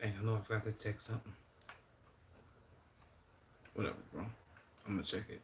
Dang, I know I forgot to text something. Whatever, bro. I'm gonna check it.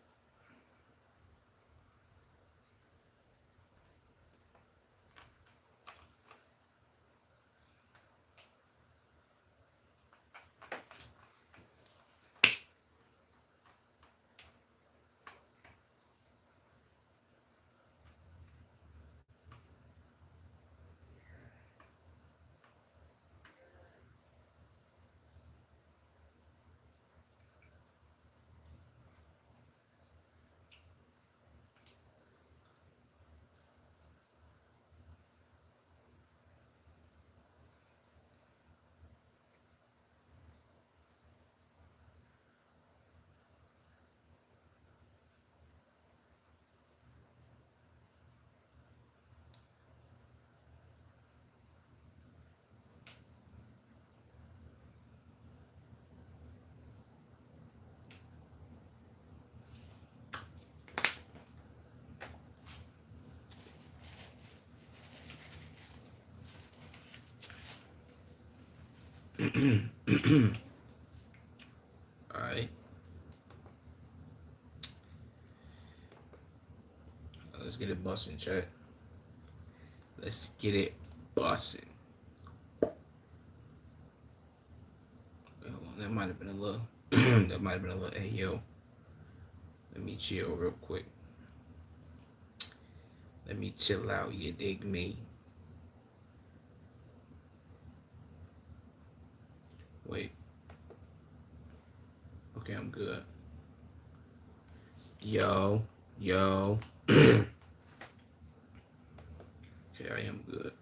All right. Let's get it busting, chat. Let's get it busting. Hold on, that might have been a little. That might have been a little. Hey yo, let me chill real quick. Let me chill out. You dig me? Wait. Okay, I'm good. Yo, yo. Okay, I am good.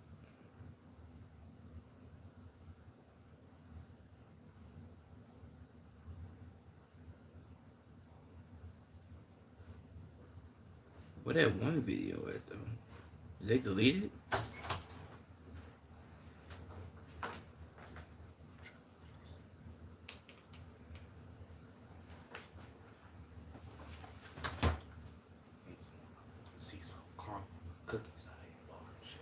What that one video at though? Did they delete it? See some caramel cookies out here, Lord. Shit.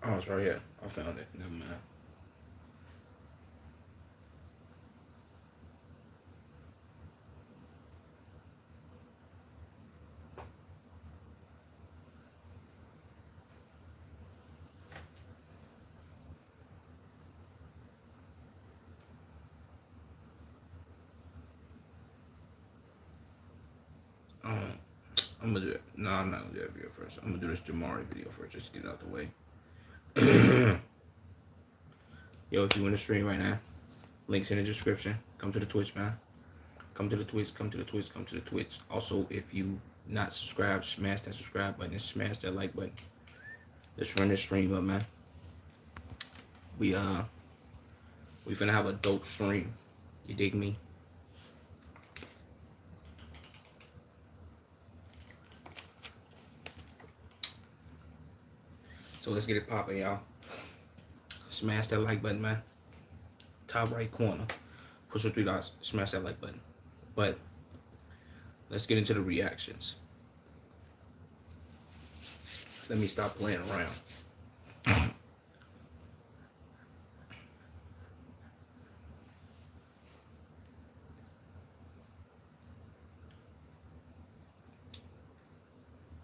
Oh, it's right here. I found it. Never mind. Um, I'm gonna do it. No, I'm not gonna do that video first. I'm gonna do this Jamari video first, just to get it out the way. Yo, if you want to stream right now, links in the description. Come to the Twitch, man. Come to the Twitch. Come to the Twitch. Come to the Twitch. Also, if you not subscribed, smash that subscribe button and smash that like button. Let's run this stream up, man. We finna have a dope stream. You dig me? So let's get it popping, y'all. Smash that like button, man. Top right corner. Push the three dots. Smash that like button. But let's get into the reactions. Let me stop playing around.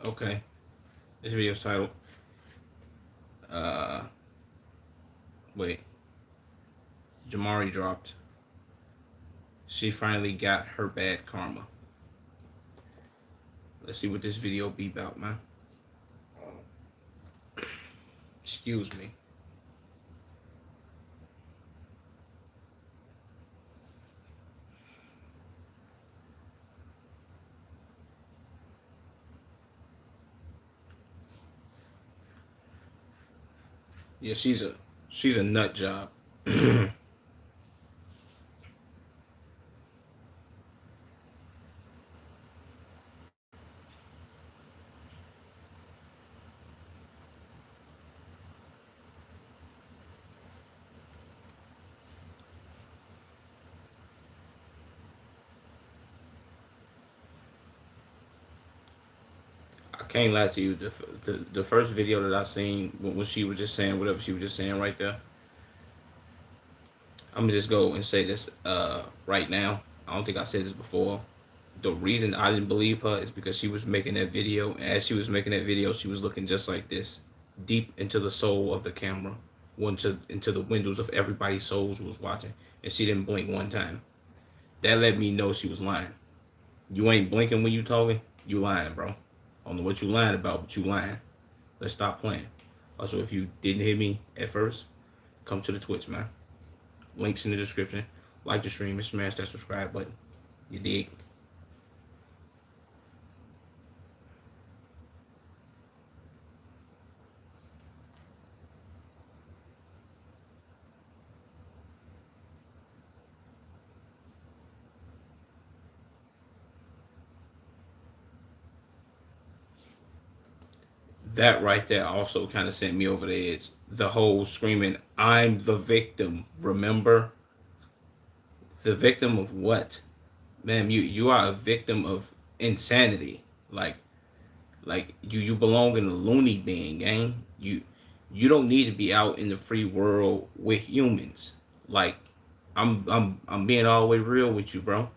Okay. This video is titled wait. Jamari dropped. She finally got her bad karma. Let's see what this video be about, man. Excuse me. Yeah, she's a nut job. can't lie to you. The first video that I seen when she was just saying whatever she was just saying right there, I'm gonna just go and say this right now. I don't think I said this before. The reason I didn't believe her is because she was making that video, and as she was making that video, she was looking just like this, deep into the soul of the camera, into the windows of everybody's souls who was watching, and she didn't blink one time. That let me know she was lying. You ain't blinking when you talking, you lying, bro. I don't know what you lying about, but you lying. Let's stop playing. Also, if you didn't hear me at first, come to the Twitch, man. Links in the description. Like the stream and smash that subscribe button. You dig? That right there also kind of sent me over the edge. The whole screaming, I'm the victim. Remember? The victim of what? Man, you are a victim of insanity. Like you belong in a loony bin, gang. You don't need to be out in the free world with humans. Like I'm being all the way real with you, bro.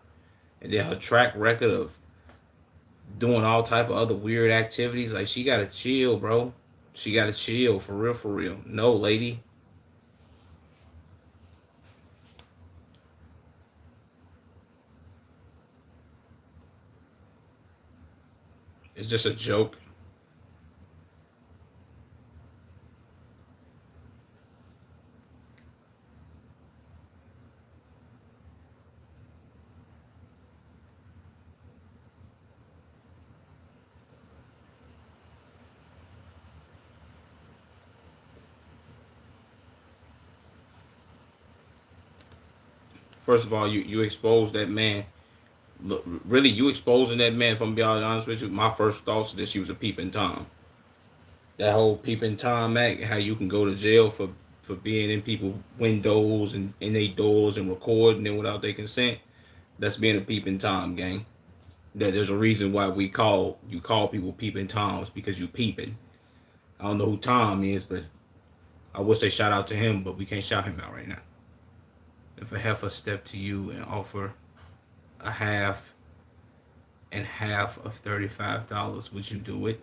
And then her track record of doing all type of other weird activities, like she gotta chill, bro. She gotta chill for real, for real. No, lady. It's just a joke. First of all, you exposed that man. Look, really, you exposing that man. If I'm being honest with you, my first thoughts is that she was a peeping tom. That whole peeping tom act, how you can go to jail for being in people windows and in their doors and recording them without their consent. That's being a peeping tom, gang. That there's a reason why you call people peeping toms, because you peeping. I don't know who Tom is, but I would say shout out to him, but we can't shout him out right now. If a heifer step to you and offer a half and half of $35, would you do it?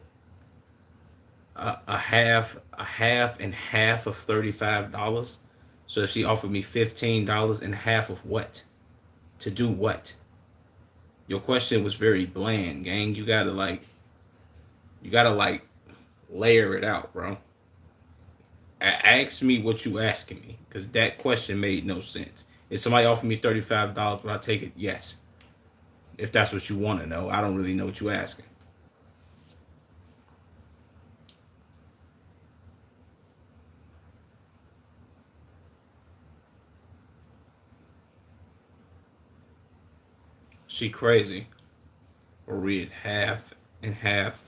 A half and half of $35. So if she offered me $15 and half of what? To do what? Your question was very bland, gang. You gotta layer it out, bro. Ask me what you asking me, because that question made no sense. If somebody offered me $35, would I take it? Yes. If that's what you want to know. I don't really know what you asking. She crazy. Or read half and half.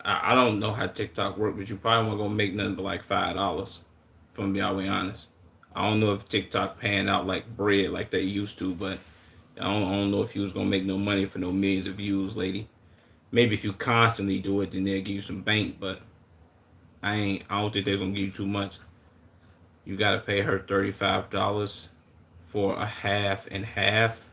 I don't know how TikTok work, but you probably weren't gonna make nothing but like $5. If I'm being all the way honest. I don't know if TikTok paying out like bread like they used to, but I don't know if you was gonna make no money for no millions of views, lady. Maybe if you constantly do it, then they'll give you some bank, but I don't think they're gonna give you too much. You gotta pay her $35 for a half and half.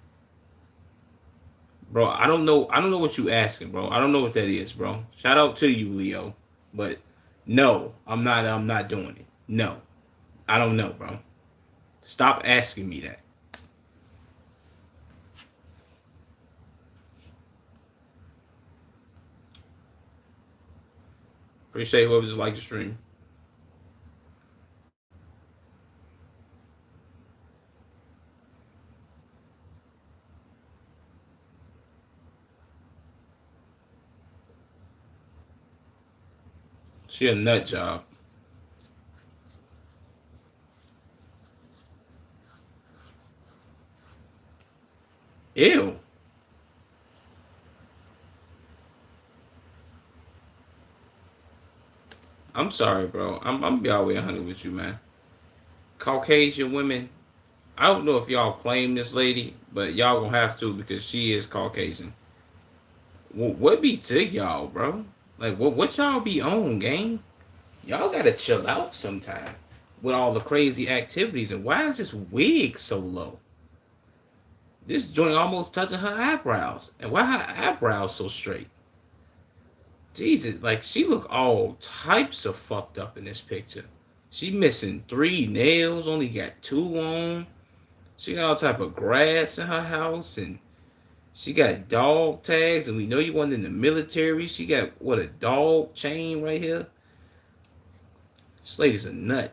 Bro, I don't know what you asking, bro. I don't know what that is, bro. Shout out to you, Leo. But no, I'm not doing it. No. I don't know, bro. Stop asking me that. Appreciate whoever just liked the stream. She a nut job. I'm sorry, bro. I'm gonna be all the way 100 with you, man. Caucasian women. I don't know if y'all claim this lady, but y'all gonna have to because she is Caucasian. What be to y'all, bro? Like what y'all be on, gang? Y'all gotta chill out sometime with all the crazy activities. And why is this wig so low? This joint almost touching her eyebrows. And why her eyebrows so straight? Jesus, like she look all types of fucked up in this picture. She missing 3 nails, only got 2 on. She got all type of grass in her house, and she got dog tags, and we know you wasn't in the military. She got what, a dog chain right here. This lady's a nut.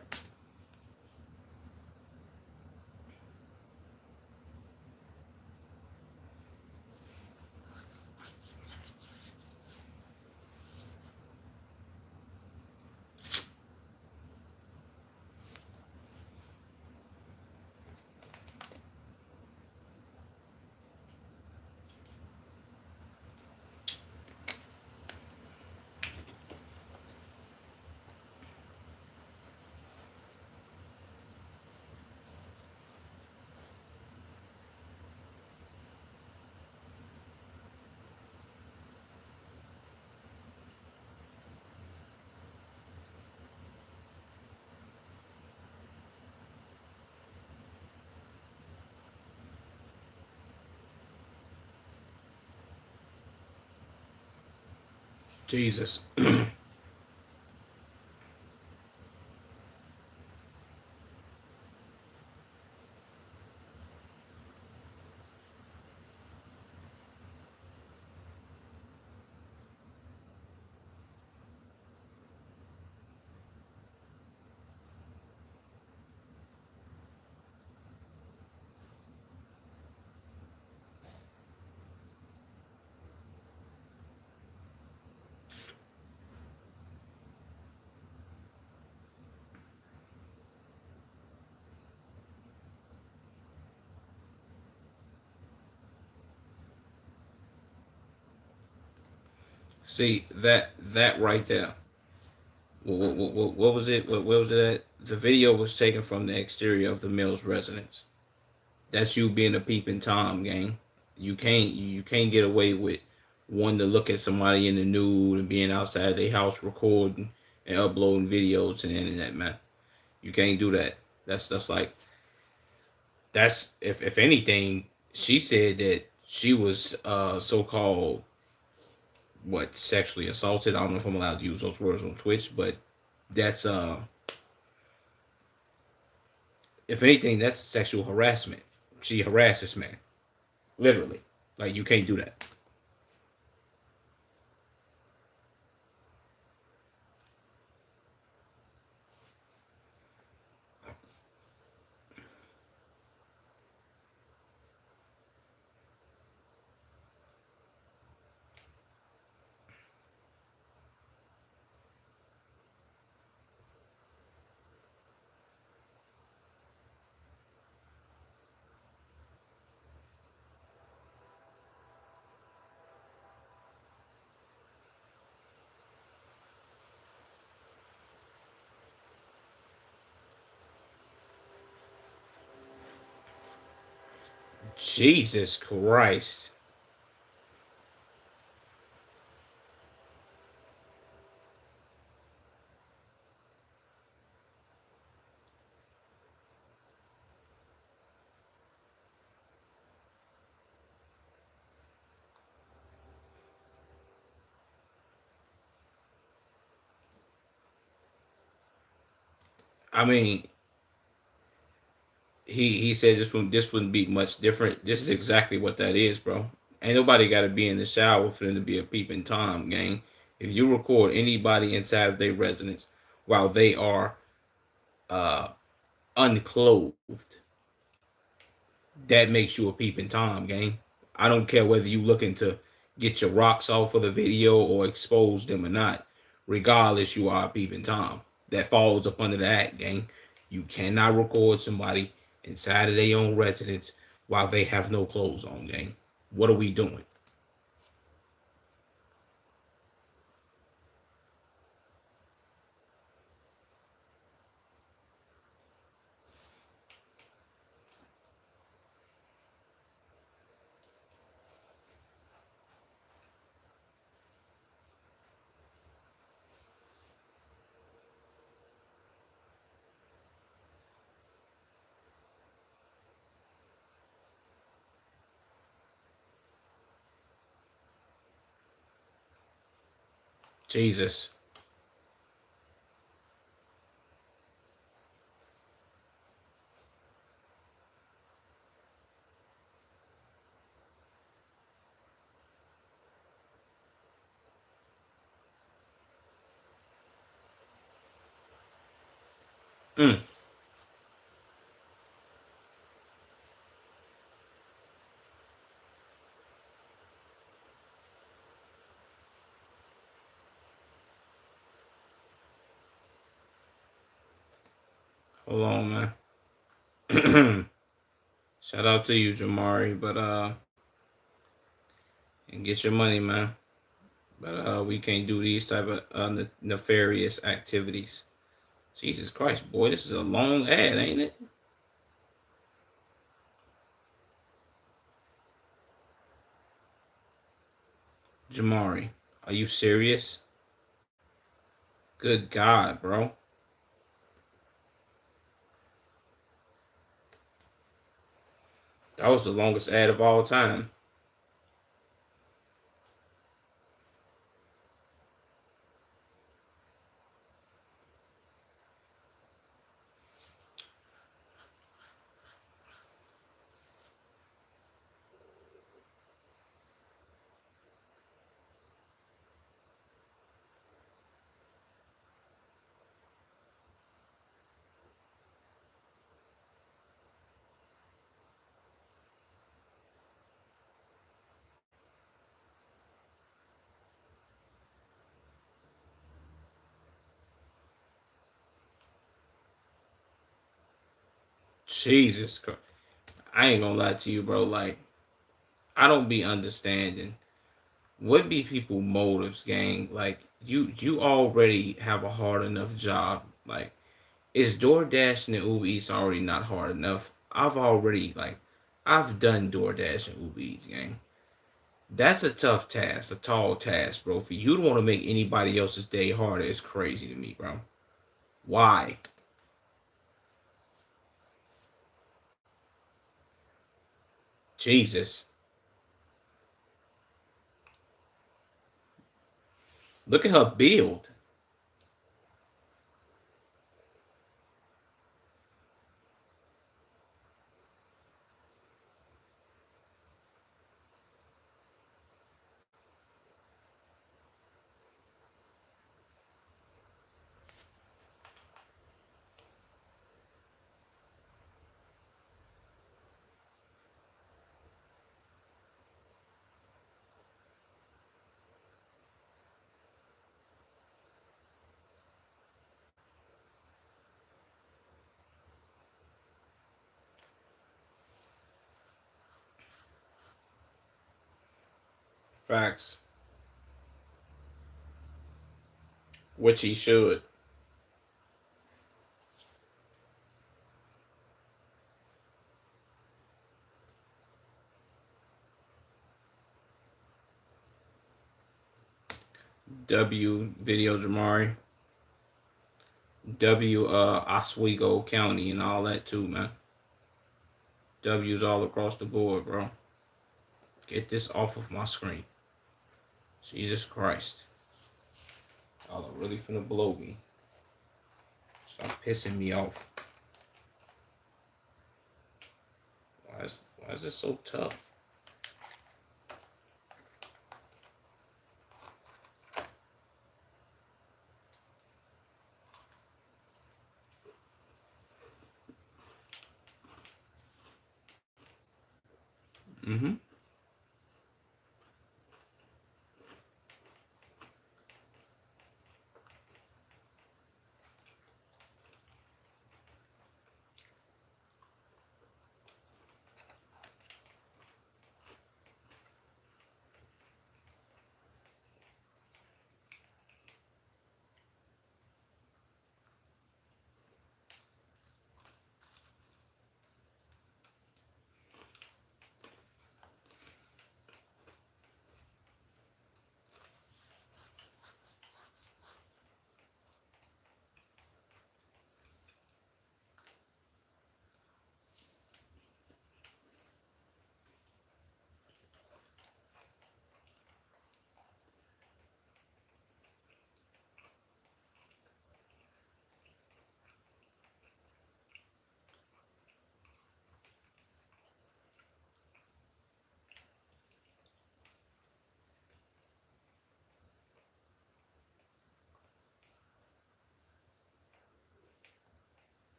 Jesus. See that right there. What was it? What was it at? The video was taken from the exterior of the Mills residence. That's you being a peeping Tom, gang. You can't get away with wanting to look at somebody in the nude and being outside their house recording and uploading videos to the internet, man. You can't do that. That's like that's if anything, she said that she was so called what, sexually assaulted. I don't know if I'm allowed to use those words on Twitch, but that's if anything, that's sexual harassment. She harassed this man, literally. Like you can't do that. Jesus Christ. I mean, he said this wouldn't be much different. This is exactly what that is, bro. Ain't nobody got to be in the shower for them to be a peeping Tom, gang. If you record anybody inside of their residence while they are uh unclothed, that makes you a peeping Tom, gang. I don't care whether you looking to get your rocks off for the video or expose them or not. Regardless, you are a peeping Tom. That falls up under the act, gang. You cannot record somebody inside of their own residence while they have no clothes on, gang. What are we doing? Jesus. Mm. Hold on, man. Shout out to you, Jamari. But and get your money, man. But we can't do these type of nefarious activities. Jesus Christ, boy, this is a long ad, ain't it? Jamari, are you serious? Good God, bro. That was the longest ad of all time. Jesus Christ. I ain't gonna lie to you, bro. Like, I don't be understanding what be people motives, gang. Like, you already have a hard enough job. Like, is DoorDash and Uber Eats already not hard enough? I've done DoorDash and Uber Eats, gang. That's a tough task, a tall task, bro. For you to want to make anybody else's day harder is crazy to me, bro. Why? Jesus. Look at her build. Facts. Which he should. W Video Jamari. W Oswego County and all that too, man. W's all across the board, bro. Get this off of my screen. Jesus Christ. Y'all are really finna blow me. Stop pissing me off. Why is this so tough? Mm-hmm.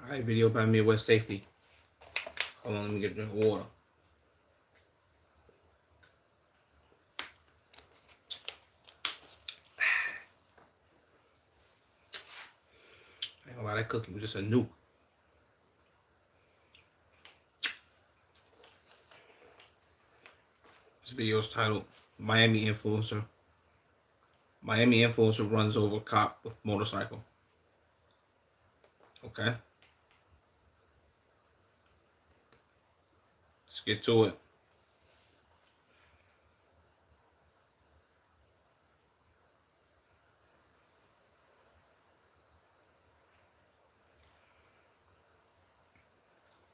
All right, video by Midwest Safety. Hold on, let me get a drink of water. I ain't gonna lie, that cookie was just a nuke. This video is titled Miami Influencer. Miami Influencer runs over cop with motorcycle. Okay. Let's get to it.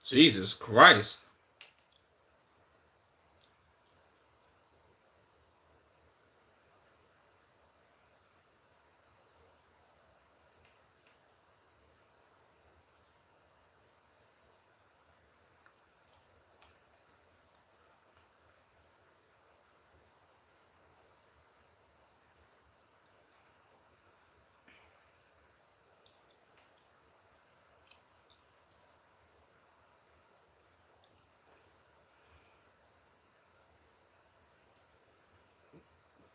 Jesus Christ.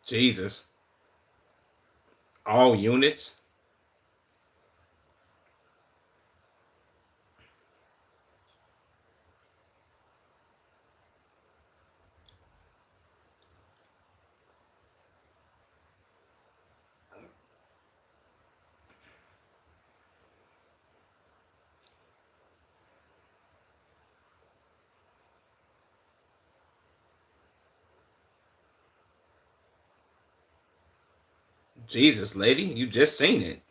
Jesus. All units. Jesus, lady, you just seen it.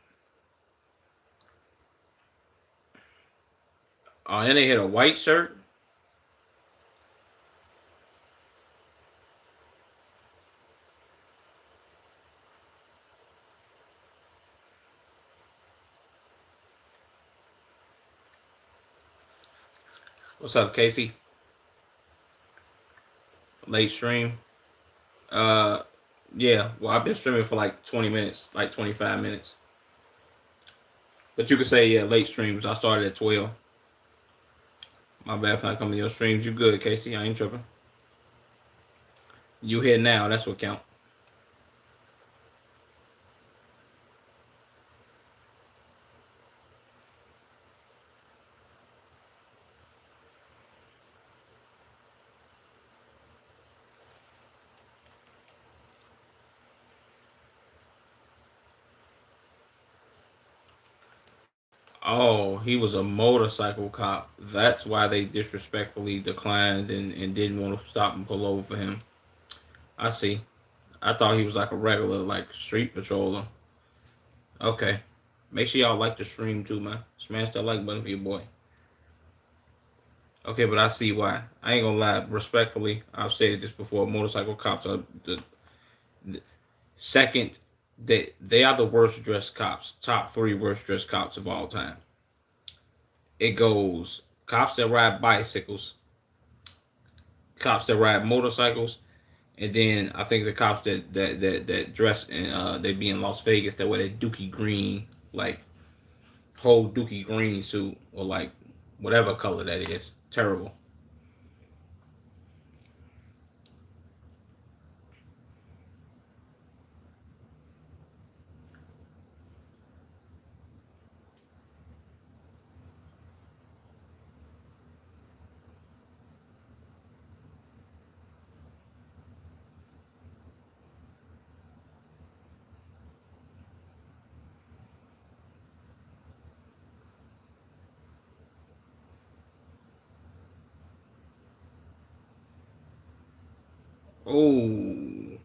Oh, and they hit a white shirt. What's up, Casey? Late stream. Yeah. Well, I've been streaming for like 20 minutes, like 25 minutes. But you could say, yeah, late streams. I started at 12. My bad for not coming to your streams. You good, Casey? I ain't tripping. You here now. That's what count. Oh, he was a motorcycle cop. That's why they disrespectfully declined and didn't want to stop and pull over for him. I see. I thought he was like a regular, like street patroller. Okay. Make sure y'all like the stream too, man. Smash that like button for your boy. Okay, but I see why. I ain't gonna lie. Respectfully, I've stated this before. Motorcycle cops are the second. They are the worst dressed cops. Top 3 worst dressed cops of all time. It goes cops that ride bicycles, cops that ride motorcycles, and then I think the cops that dress and they be in Las Vegas that wear that Dookie green, like whole Dookie green suit or like whatever color that is. Terrible. Oh,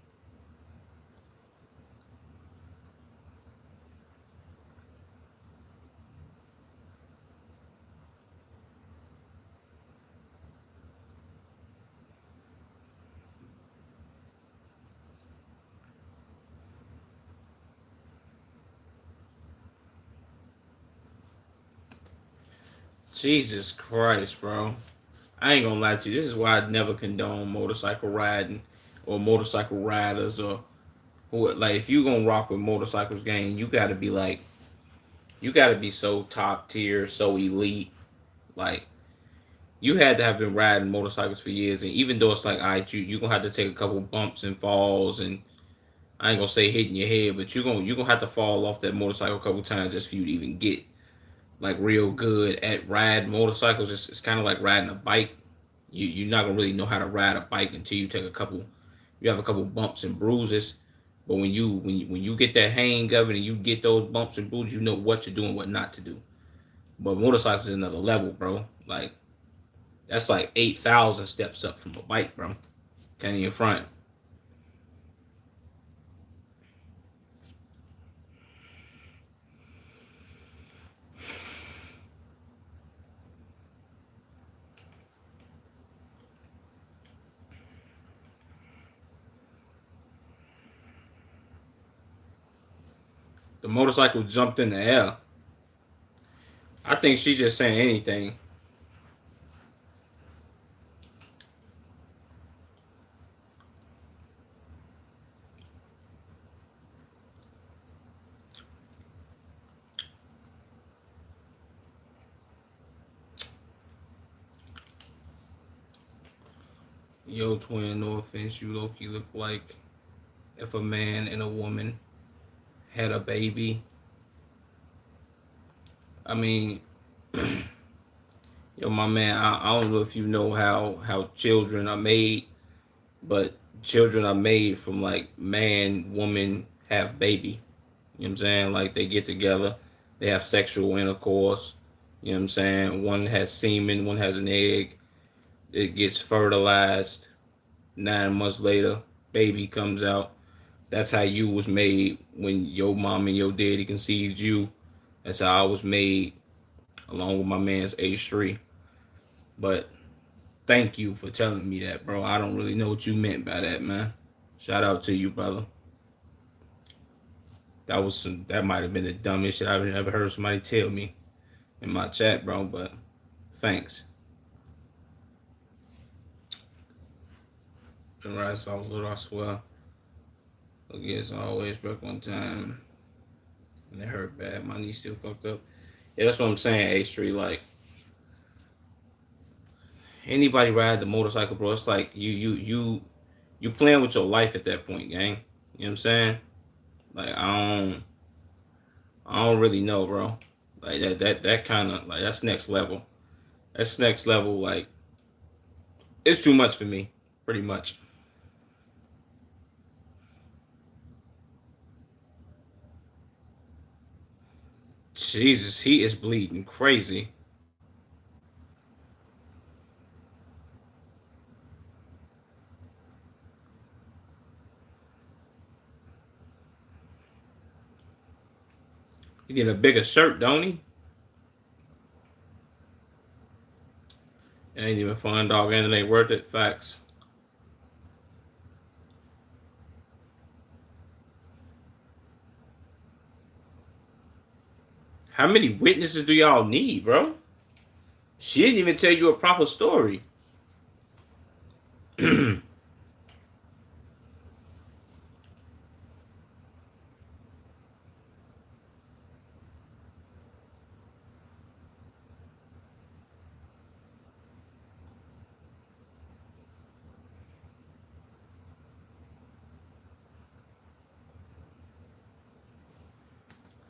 Jesus Christ, bro. I ain't gonna lie to you. This is why I never condone motorcycle riding or motorcycle riders or who like if you gonna rock with motorcycles gang, you gotta be like You got to be so top tier, so elite. Like you had to have been riding motorcycles for years, and even though it's like, all right, you gonna have to take a couple bumps and falls, and I ain't gonna say hitting your head, but you gonna have to fall off that motorcycle a couple times just for you to even get like real good at ride motorcycles. It's kind of like riding a bike. You're not gonna really know how to ride a bike until you take a couple. You have a couple bumps and bruises. But when you get that hang of it and you get those bumps and bruises, you know what to do and what not to do. But motorcycles is another level, bro. Like that's like 8,000 steps up from a bike, bro. Can't even front. The motorcycle jumped in the air. I think she's just saying anything. Yo, twin, no offense, you low-key look like if a man and a woman had a baby. I mean, yo, my man, I don't know if you know how children are made, but children are made from like man, woman, have baby. You know what I'm saying? Like they get together, they have sexual intercourse. You know what I'm saying? One has semen, one has an egg. It gets fertilized. 9 months later, baby comes out. That's how you was made when your mom and your daddy conceived you. That's how I was made, along with my man's H3. But thank you for telling me that, bro. I don't really know what you meant by that, man. Shout out to you, brother. That might have been the dumbest shit I've ever heard somebody tell me in my chat, bro. But thanks. Been riding since I was little, I swear. Again, always back one time, and it hurt bad. My knee still fucked up. Yeah, that's what I'm saying. H3, like anybody ride the motorcycle, bro. It's like you playing with your life at that point, gang. You know what I'm saying? Like I don't really know, bro. Like that kind of like that's next level. That's next level. Like it's too much for me, pretty much. Jesus, he is bleeding crazy. He get a bigger shirt, don't he? It ain't even fun, dog. And it ain't worth it. Facts. How many witnesses do y'all need, bro? She didn't even tell you a proper story.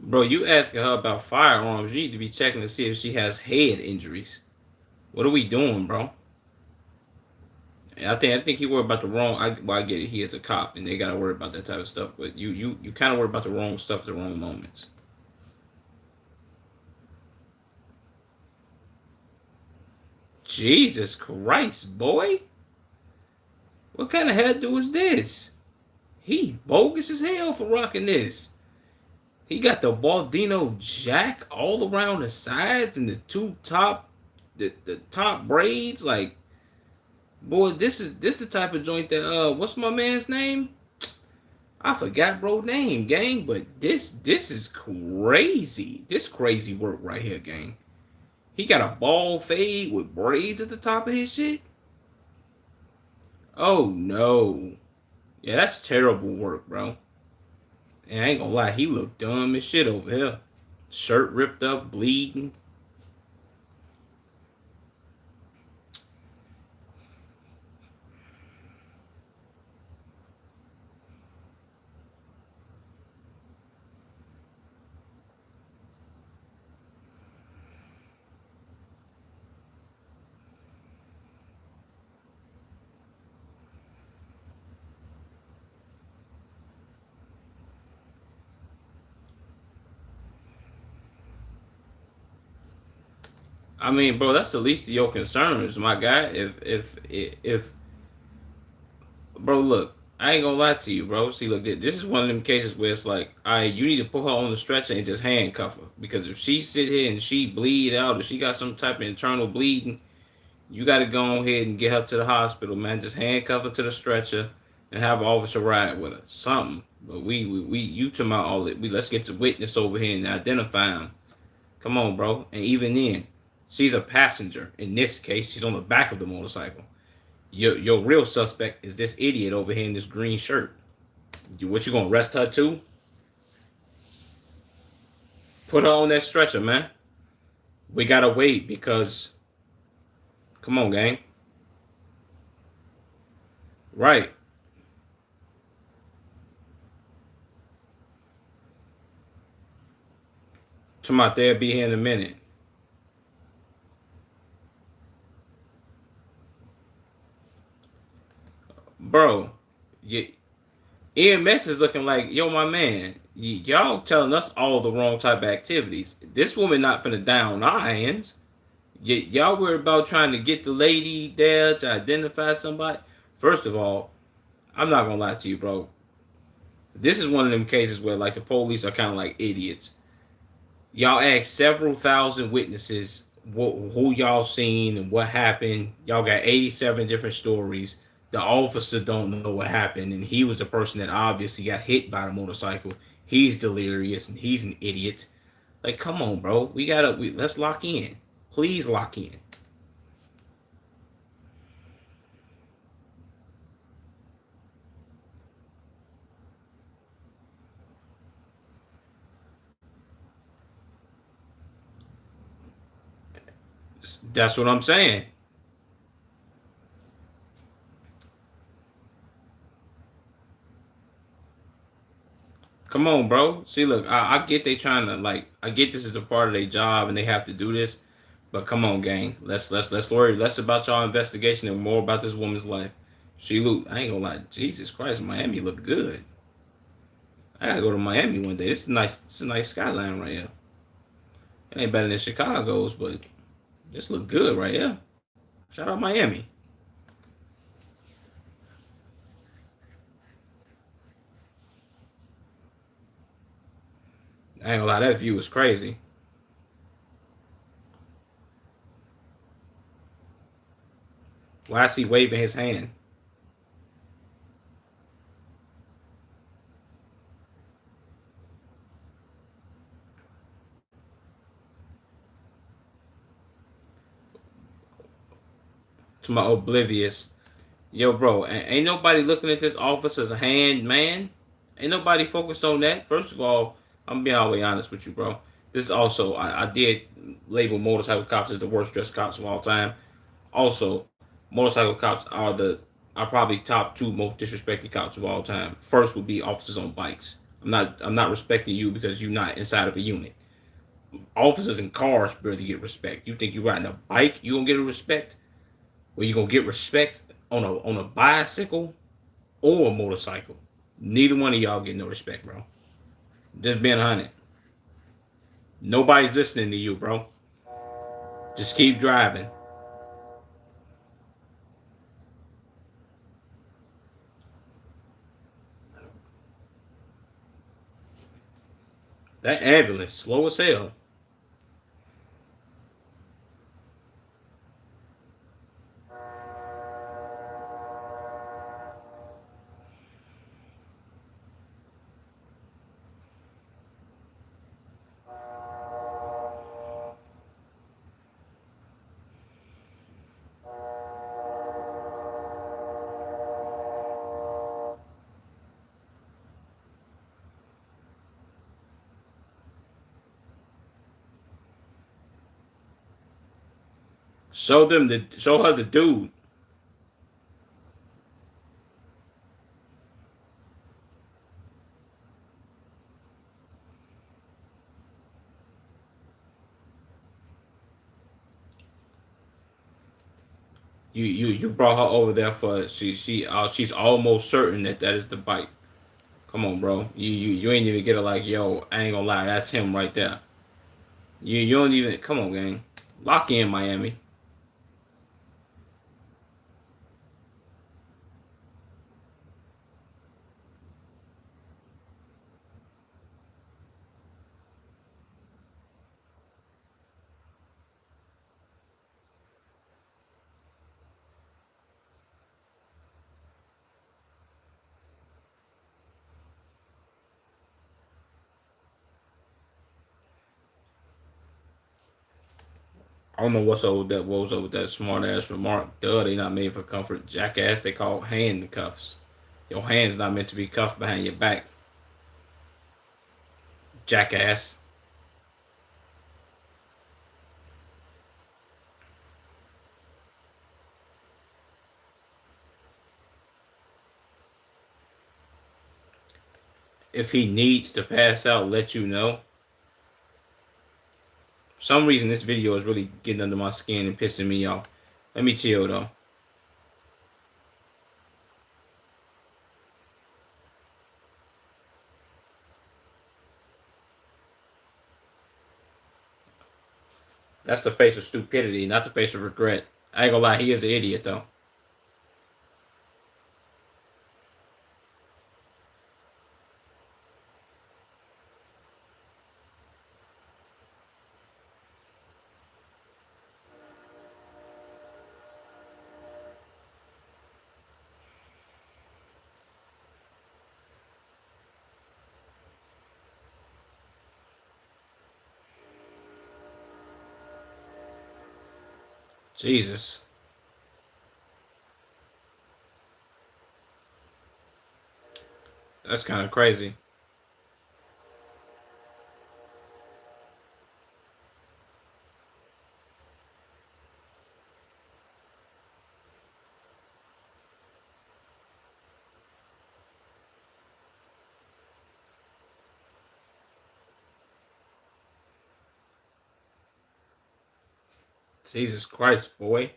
Bro, you asking her about firearms. You need to be checking to see if she has head injuries. What are we doing, bro? I think he worried about the wrong. I get it. He is a cop, and they gotta worry about that type of stuff. But you kind of worry about the wrong stuff at the wrong moments. Jesus Christ, boy! What kind of hairdo is this? He bogus as hell for rocking this. He got the Baldino Jack all around the sides and the two top, the top braids. Like, boy, this the type of joint that what's my man's name? I forgot bro name, gang. But this is crazy. This crazy work right here, gang. He got a bald fade with braids at the top of his shit. Oh no. Yeah, that's terrible work, bro. And I ain't gonna lie, he looked dumb as shit over here. Shirt ripped up, bleeding. I mean, bro, that's the least of your concerns, my guy. If bro, look, I ain't gonna lie to you, bro. See, look, this is one of them cases where it's like, all right, you need to put her on the stretcher and just handcuff her, because if she sit here and she bleed out, or she got some type of internal bleeding, you got to go ahead and get her to the hospital, man. Just handcuff her to the stretcher and have an officer ride with her, something. But we you talking about all it? We let's get the witness over here and identify him. Come on, bro. And even then, she's a passenger. In this case, she's on the back of the motorcycle. Your real suspect is this idiot over here in this green shirt. What, you gonna arrest her too? Put her on that stretcher, man. We gotta wait because, come on, gang. Right. Tomorrow they'll be here in a minute. Bro, EMS is looking like, yo, my man, y'all telling us all the wrong type of activities. This woman not finna down our hands. Y'all worried about trying to get the lady there to identify somebody. First of all, I'm not gonna lie to you, bro. This is one of them cases where like the police are kind of like idiots. Y'all asked several thousand witnesses who y'all seen and what happened. Y'all got 87 different stories. The officer don't know what happened, and he was the person that obviously got hit by the motorcycle. He's delirious and he's an idiot. Like, come on, bro. Let's lock in. Please lock in. That's what I'm saying. Come on, bro. See, look, I get they trying to like. I get this is a part of their job and they have to do this, but come on, gang. Let's worry less about y'all investigation and more about this woman's life. She look. I ain't gonna lie. Jesus Christ, Miami look good. I gotta go to Miami one day. This is nice. This is a nice skyline right here. It ain't better than Chicago's, but this look good right here. Shout out Miami. I ain't gonna lie. That view is crazy. Why is he waving his hand? To my oblivious. Yo, bro, ain't nobody looking at this office as a hand, man. Ain't nobody focused on that. First of all, I'm being all the way honest with you, bro. This is also, I did label motorcycle cops as the worst dressed cops of all time. Also, motorcycle cops are probably top two most disrespected cops of all time. First would be officers on bikes. I'm not respecting you because you're not inside of a unit. Officers in cars barely get respect. You think you're riding a bike, you gonna get a respect? Well, you gonna get respect on a bicycle or a motorcycle. Neither one of y'all get no respect, bro. Just being 100. Nobody's listening to you, bro. Just keep driving. That ambulance slow as hell. Show her the dude. You brought her over there for she's almost certain that that is the bite. Come on, bro. You ain't even get it like, yo, I ain't gonna lie, that's him right there. You don't even, come on, gang. Lock in, Miami. I don't know what's up with that. What was up with that smart ass remark? Duh, they not made for comfort. Jackass, they call handcuffs. Your hands not meant to be cuffed behind your back. Jackass. If he needs to pass out, let you know. For some reason, this video is really getting under my skin and pissing me off. Let me chill though. That's the face of stupidity, not the face of regret. I ain't gonna lie, he is an idiot though. Jesus. That's kind of crazy. Jesus Christ, boy.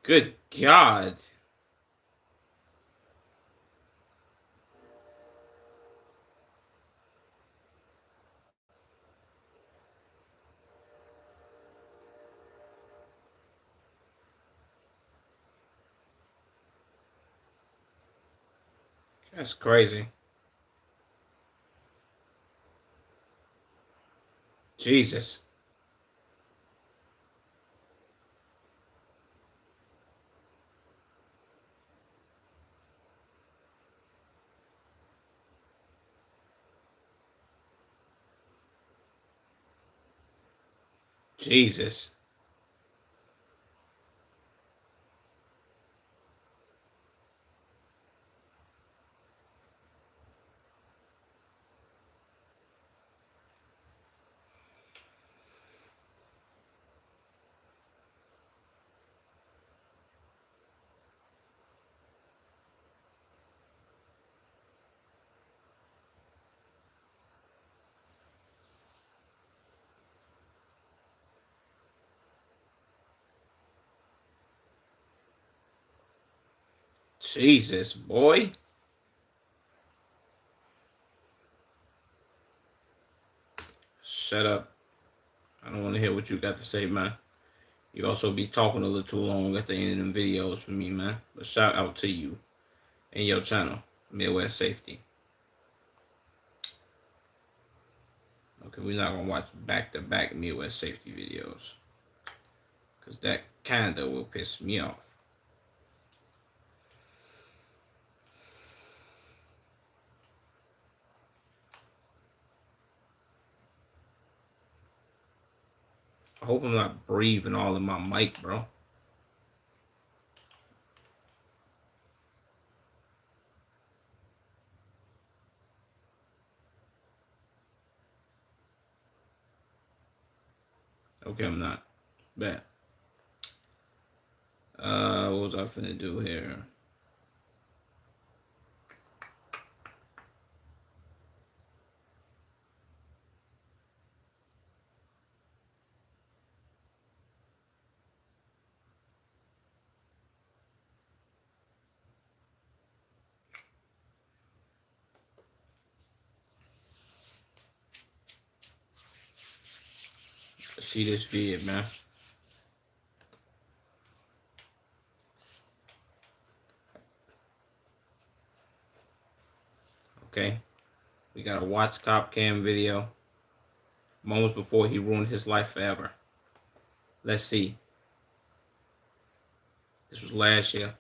Good God. That's crazy. Jesus. Jesus. Jesus, boy. Shut up. I don't want to hear what you got to say, man. You also be talking a little too long at the end of them videos for me, man. But shout out to you and your channel, Midwest Safety. Okay, we're not gonna watch back-to-back Midwest Safety videos, cause that kinda will piss me off. I hope I'm not breathing all in my mic, bro. Okay, I'm not. Bet. What was I finna do here? Let's see this vid, man. Okay. We got a Watts cop cam video. Moments before he ruined his life forever. Let's see. This was last year.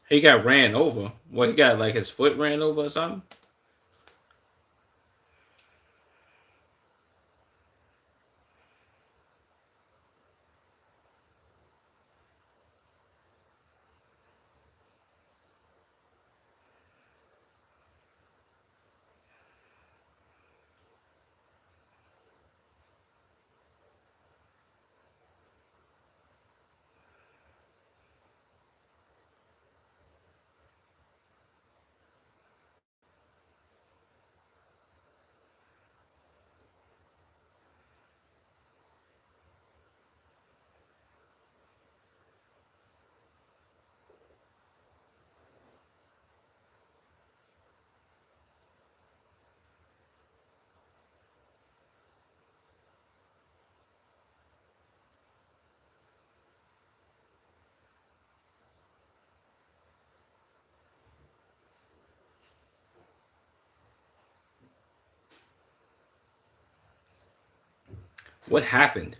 He got ran over. Well, he got like his foot ran over or something. What happened?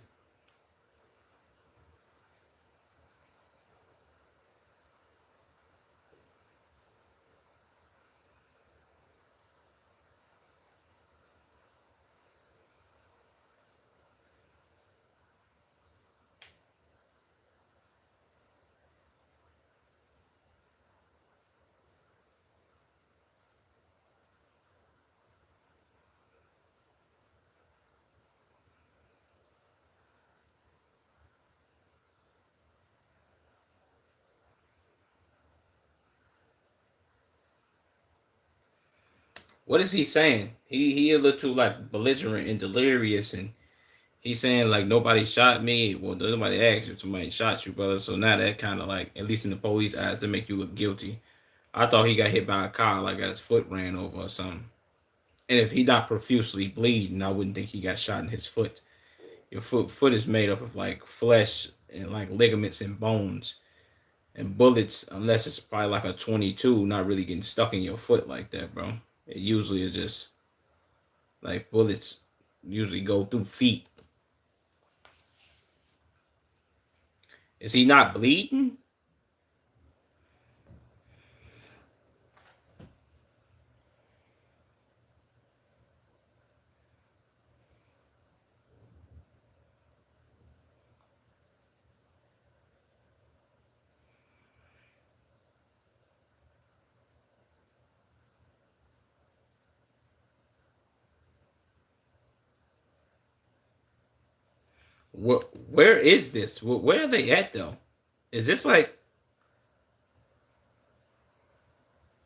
What is he saying? He a little too like belligerent and delirious, and he's saying like nobody shot me. Well, nobody asked if somebody shot you, brother. So now that kind of like, at least in the police eyes, they make you look guilty. I thought he got hit by a car, like got his foot ran over or something. And if he not profusely bleeding, I wouldn't think he got shot in his foot. Your foot is made up of like flesh and like ligaments and bones. And bullets, unless it's probably like a 22, not really getting stuck in your foot like that, bro. It usually is just like bullets usually go through feet. Is he not bleeding? Where is this? Where are they at though? Is this like?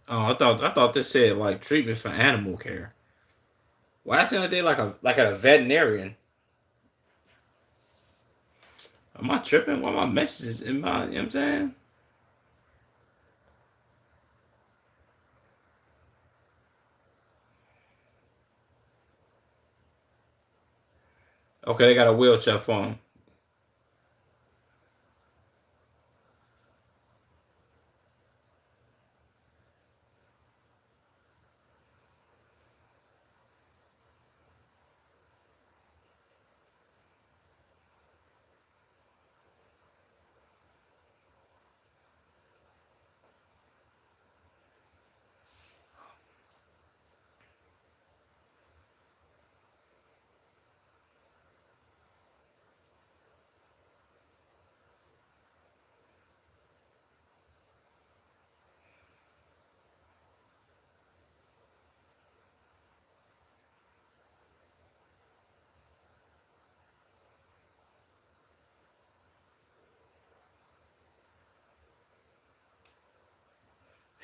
Oh, I thought this said like treatment for animal care. Why it sound like they like at a veterinarian? Am I tripping? Why my messages in my? You know what I'm saying? Okay, they got a wheelchair for him.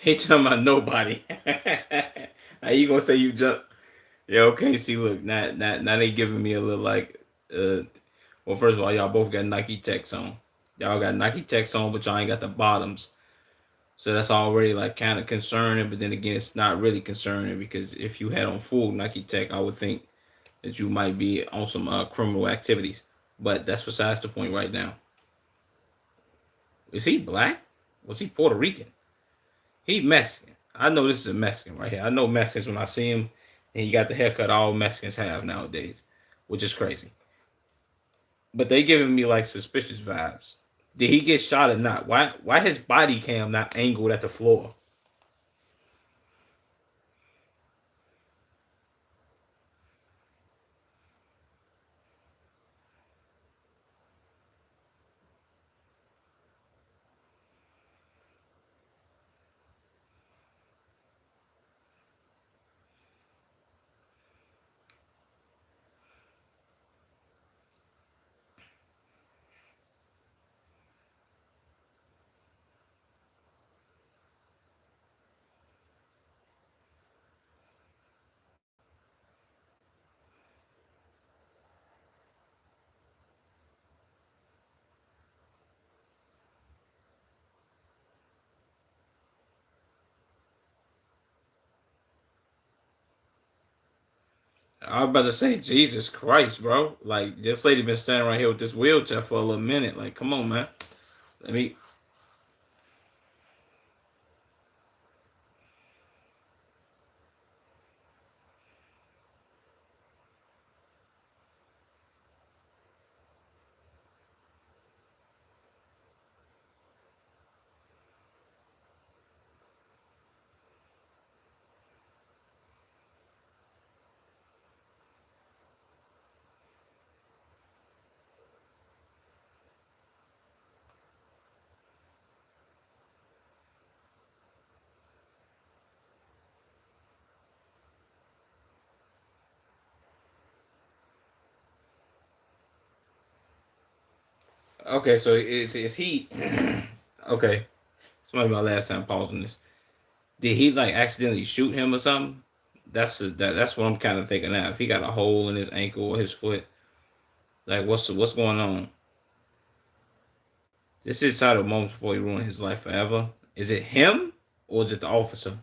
He talking about nobody. How you gonna say you jump? Yeah, okay. See, look, now they giving me a little like, uh, well, first of all, y'all both got Nike Techs on. Y'all got Nike Techs on, but y'all ain't got the bottoms. So that's already like kind of concerning. But then again, it's not really concerning because if you had on full Nike Tech, I would think that you might be on some criminal activities. But that's besides the point right now. Is he black? Was he Puerto Rican? He Mexican. I know this is a Mexican right here. I know Mexicans when I see him, and he got the haircut all Mexicans have nowadays, which is crazy. But they giving me like suspicious vibes. Did he get shot or not? Why his body cam not angled at the floor? I was about to say, Jesus Christ, bro. Like this lady been standing right here with this wheelchair for a little minute. Like, come on, man. Let me. Okay, so is he? Okay, this might be my last time pausing this. Did he like accidentally shoot him or something? That's what I'm kind of thinking now. If he got a hole in his ankle or his foot, like what's going on? This is how the moment before he ruined his life forever. Is it him or is it the officer?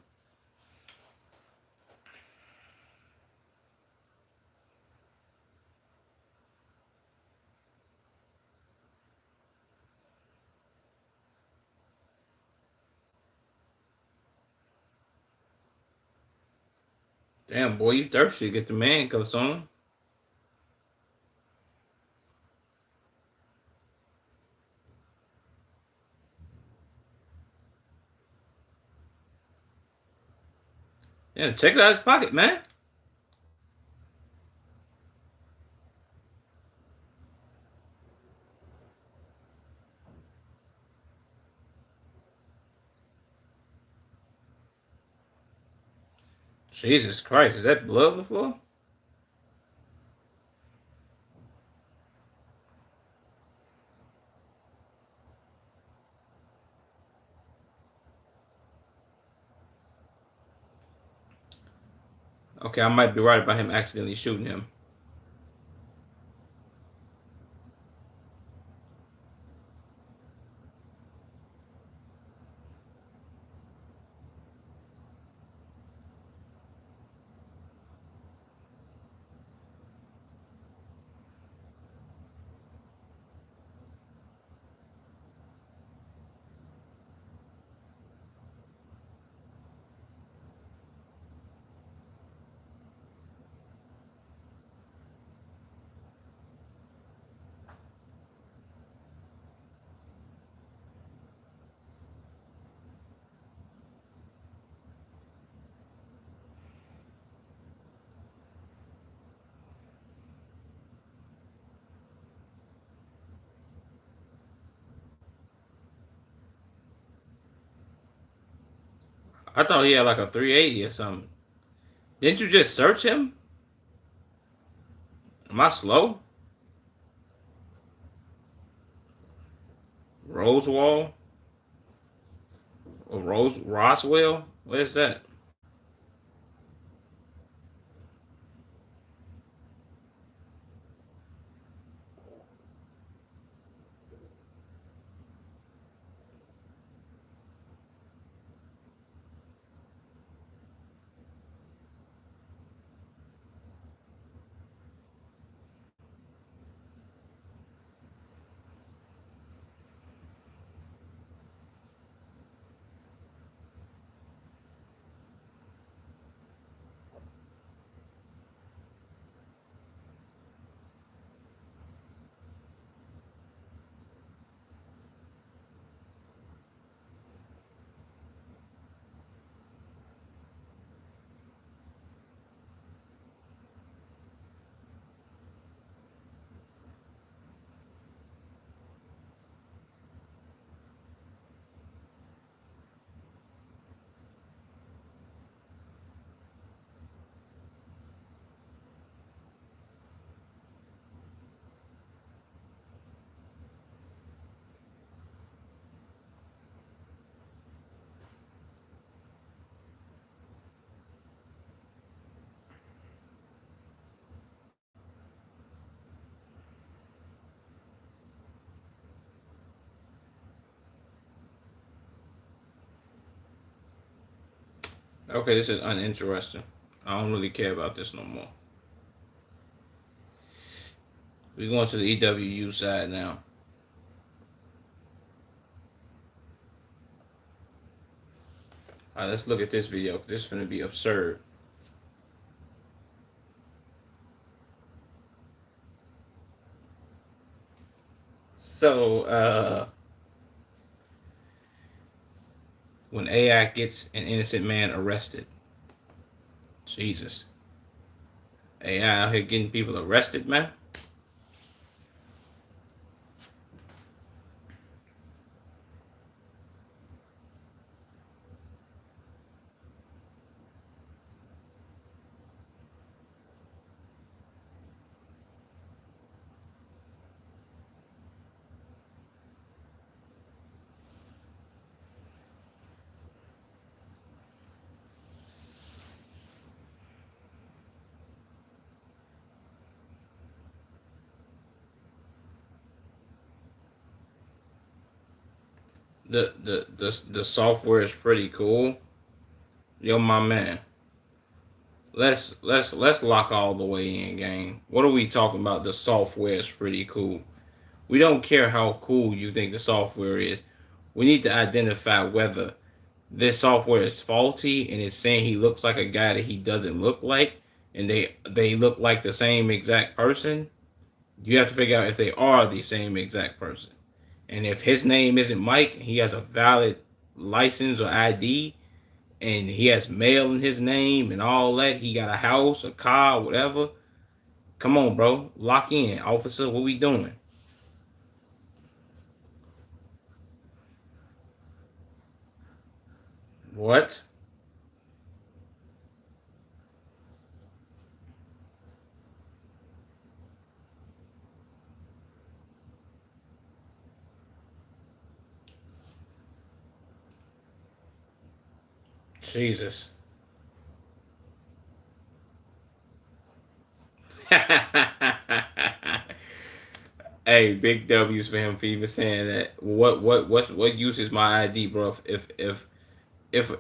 Damn boy, you thirsty? Get the man cuffs on. Yeah, check it out his pocket, man. Jesus Christ, is that blood on the floor? Okay, I might be right about him accidentally shooting him. I thought he had like a 380 or something. Didn't you just search him? Am I slow? Rosewall? Or Roswell? What is that? Okay, this is uninteresting. I don't really care about this no more. We're going to the EWU side now. All right, let's look at this video. This is going to be absurd. So, when AI gets an innocent man arrested, Jesus, AI out here getting people arrested, man. The software is pretty cool. Yo, my man. Let's lock all the way in, gang. What are we talking about? The software is pretty cool. We don't care how cool you think the software is. We need to identify whether this software is faulty and it's saying he looks like a guy that he doesn't look like, and they look like the same exact person. You have to figure out if they are the same exact person. And if his name isn't Mike, he has a valid license or ID, and he has mail in his name and all that. He got a house, a car, whatever. Come on, bro. Lock in, officer. What we doing? What? Jesus. Hey, big W's for him for even saying that. What use is my ID, bro? If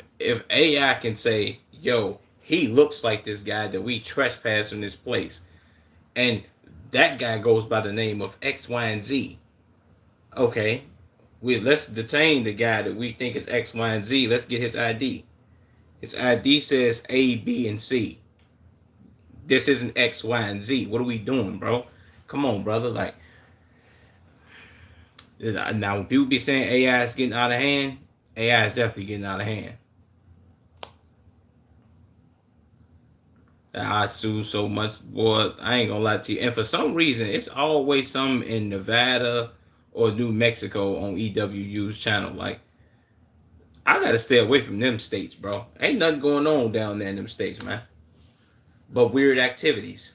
AI can say, yo, he looks like this guy that we trespass in this place, and that guy goes by the name of X, Y, and Z. Okay, let's detain the guy that we think is X, Y, and Z. Let's get his ID. His ID says A, B, and C. This isn't X, Y, and Z. What are we doing, bro? Come on, brother. Like, now when people be saying AI is getting out of hand, AI is definitely getting out of hand. I sue so much, boy. I ain't gonna lie to you. And for some reason, it's always some in Nevada or New Mexico on EWU's channel. Like, I gotta stay away from them states, bro. Ain't nothing going on down there in them states, man. But weird activities.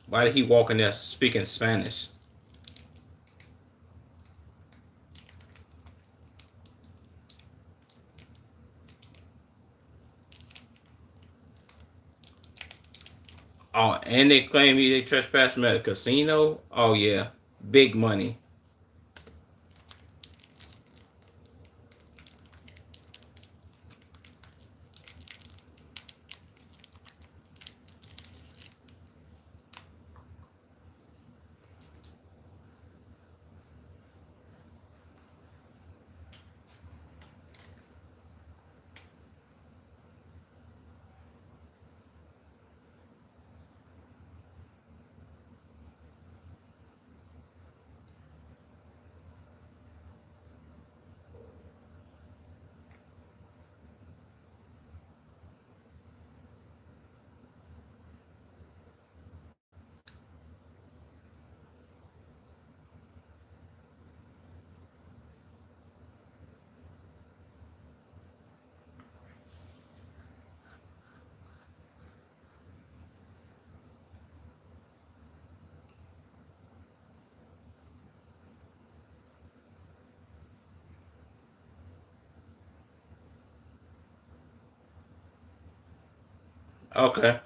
Why did he walk in there speaking Spanish? Oh, and they claim they trespassed him at a casino. Oh yeah, big money. Okay.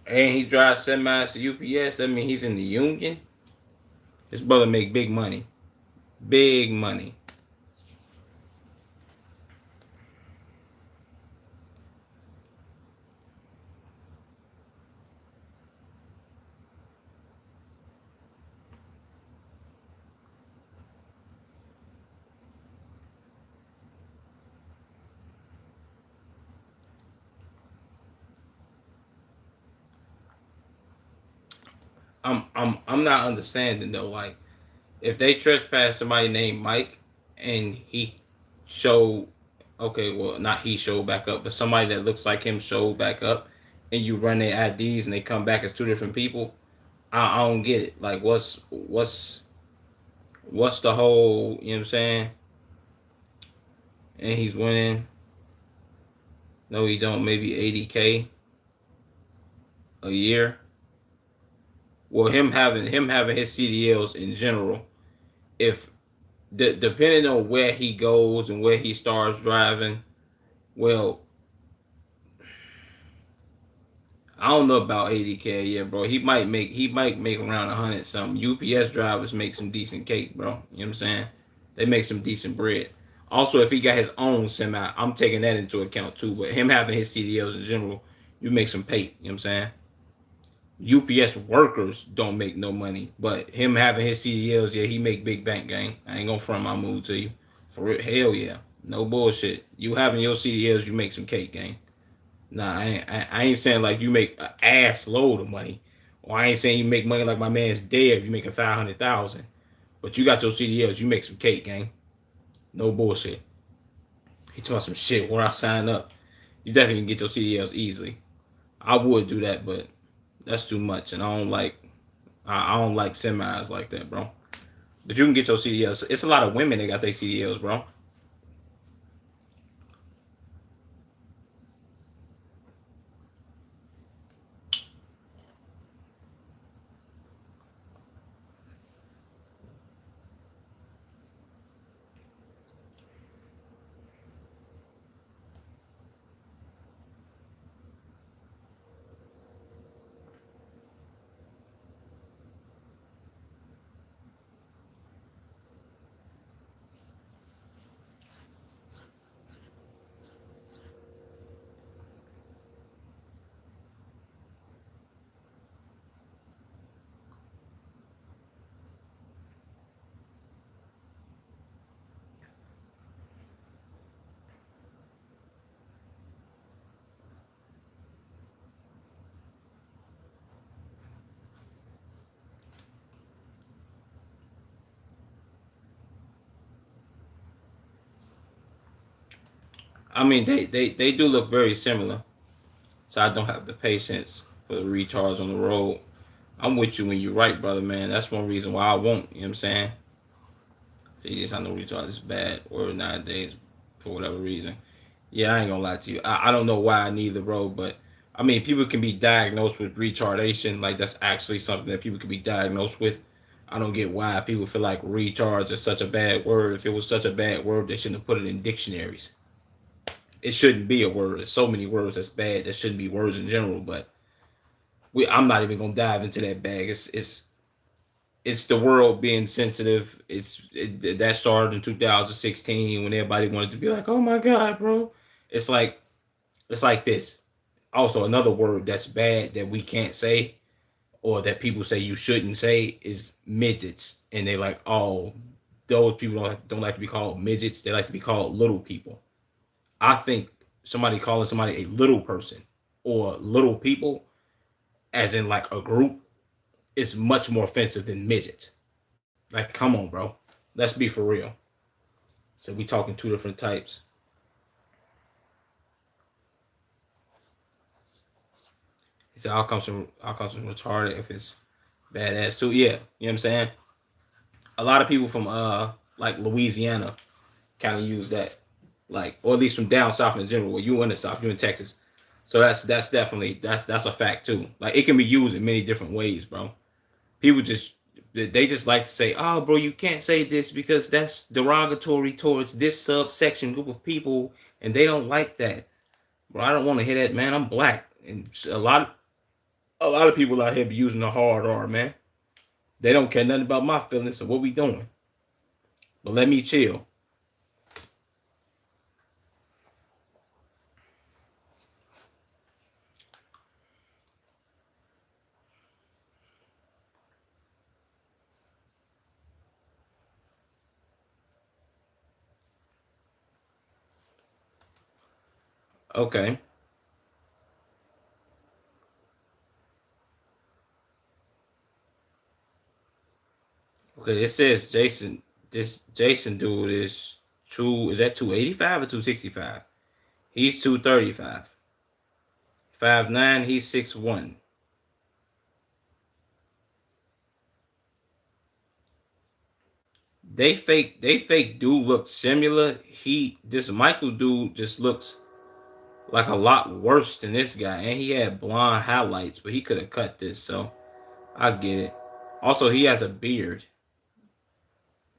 And he drives semis to UPS. That mean he's in the union. His brother make big money. Big money. I'm not understanding though. Like, if they trespass somebody named Mike and he showed, okay, well, not he showed back up, but somebody that looks like him showed back up, and you run their IDs and they come back as two different people, I don't get it. Like, what's the whole, you know what I'm saying? And he's winning. No, he don't. Maybe 80K a year. Well, him having his CDLs in general, if depending on where he goes and where he starts driving, well, I don't know about 80K a year, bro. He might make around 100 something. UPS drivers make some decent cake, bro. You know what I'm saying? They make some decent bread. Also, if he got his own semi, I'm taking that into account too. But him having his CDLs in general, you make some pay. You know what I'm saying? UPS workers don't make no money, but him having his CDLs, yeah, he make big bank, gang. I ain't gonna front my mood to you. For real, hell yeah, no bullshit. You having your CDLs, you make some cake, gang. Nah, I ain't saying like you make an ass load of money, or I ain't saying you make money like my man's dead if you making 500,000. But you got your CDLs, you make some cake, gang. No bullshit. He talking some shit where I sign up. You definitely can get your CDLs easily. I would do that, but that's too much, and I don't like semis like that, bro. But you can get your CDLs. It's a lot of women that got their CDLs, bro. I mean, they do look very similar. So I don't have the patience for the retards on the road. I'm with you when you're right, brother, man. That's one reason why I won't. You know what I'm saying? See, yes, I know retards is bad or nowadays for whatever reason. Yeah, I ain't gonna lie to you. I don't know why neither, bro. But I mean, people can be diagnosed with retardation. Like that's actually something that people can be diagnosed with. I don't get why people feel like retards is such a bad word. If it was such a bad word, they shouldn't have put it in dictionaries. It shouldn't be a word. There's so many words that's bad that shouldn't be words in general. But I'm not even gonna dive into that bag. It's the world being sensitive. That started in 2016 when everybody wanted to be like, "Oh my god, bro." It's like it's like this. Also, another word that's bad that we can't say or that people say you shouldn't say is midgets, and they like, "Oh, those people don't like to be called midgets. They like to be called little people." I think somebody calling somebody a little person or little people, as in like a group, is much more offensive than midgets. Like, come on, bro. Let's be for real. So we talking two different types. He said, I'll come from retarded if it's badass too. Yeah, you know what I'm saying? A lot of people from like Louisiana kind of use that. Like, or at least from down south in general, where you in the south, you in Texas. So that's definitely that's a fact too. Like it can be used in many different ways, bro. People just they just like to say, "Oh, bro, you can't say this because that's derogatory towards this subsection group of people, and they don't like that." Bro, I don't want to hear that, man. I'm black, and a lot of people out here be using the hard R, man. They don't care nothing about my feelings. So what we doing? But let me chill. Okay. Okay. It says Jason. This Jason dude is two. Is that 285 or 265? He's 235. 5'9". He's 6'1". They fake do look similar. This Michael dude just looks like a lot worse than this guy, and he had blonde highlights, but he could have cut this, so I get it. Also, he has a beard,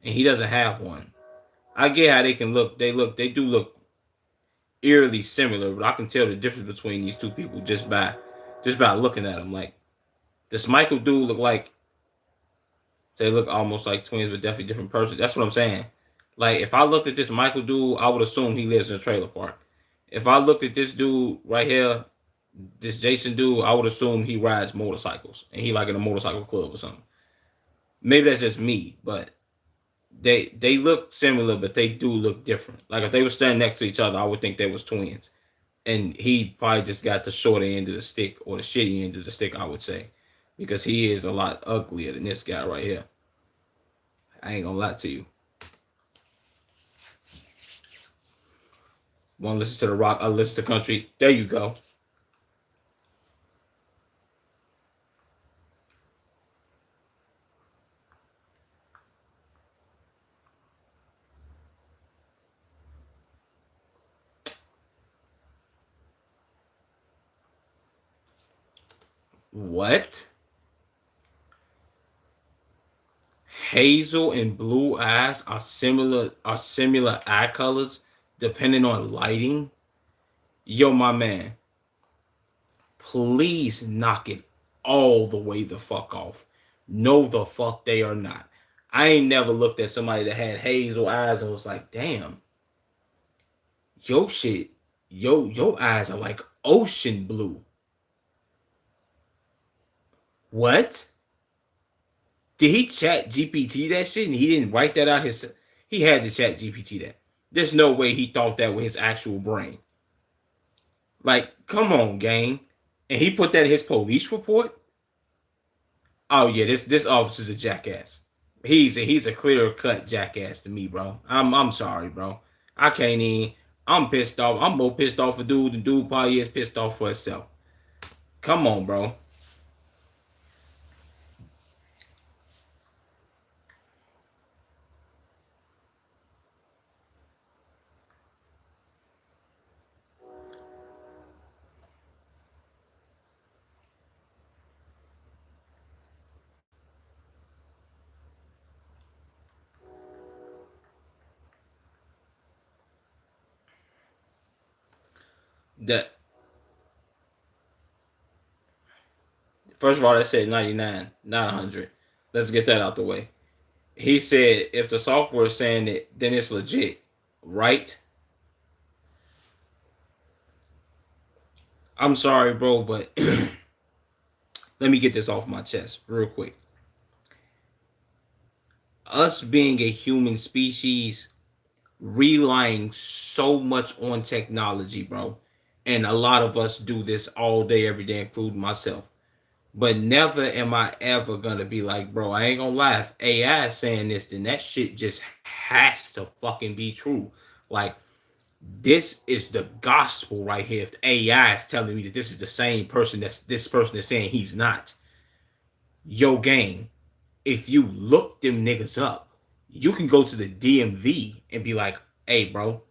and he doesn't have one. I get how they can look. They do look eerily similar, but I can tell the difference between these two people just by looking at them. Like this Michael dude look like they look almost like twins, but definitely different person. That's what I'm saying. Like if I looked at this Michael dude, I would assume he lives in a trailer park. If I looked at this dude right here, this Jason dude, I would assume he rides motorcycles and he like in a motorcycle club or something. Maybe that's just me, but they look similar, but they do look different. Like if they were standing next to each other, I would think they was twins. And he probably just got the shorter end of the stick, or the shitty end of the stick, I would say, because he is a lot uglier than this guy right here. I ain't gonna lie to you. Want to listen to the rock? I'll listen to country. There you go. What? Hazel and blue eyes are similar eye colors depending on lighting. Yo, my man, please knock it all the way the fuck off. No, the fuck they are not. I ain't never looked at somebody that had hazel eyes and was like, damn, yo shit, your eyes are like ocean blue. What? Did he chat GPT that shit and he didn't write that out his? He had to chat GPT that. There's no way he thought that with his actual brain. Like, come on, gang. And he put that in his police report. Oh yeah, this officer's a jackass. He's a clear cut jackass to me, bro. I'm sorry, bro. I can't even. I'm pissed off. I'm more pissed off for dude than dude probably is pissed off for himself. Come on, bro. That first of all, that said 99, not 100. Let's get that out the way. He said if the software is saying it, then it's legit, right? I'm sorry, bro, but let me get this off my chest real quick. Us being a human species, relying so much on technology, bro. And a lot of us do this all day, every day, including myself. But never am I ever gonna be like, bro, I ain't gonna lie. If AI is saying this, then that shit just has to fucking be true. Like, this is the gospel right here. If the AI is telling me that this is the same person that's this person is saying he's not. Yo, gang, if you look them niggas up, you can go to the DMV and be like, hey, bro,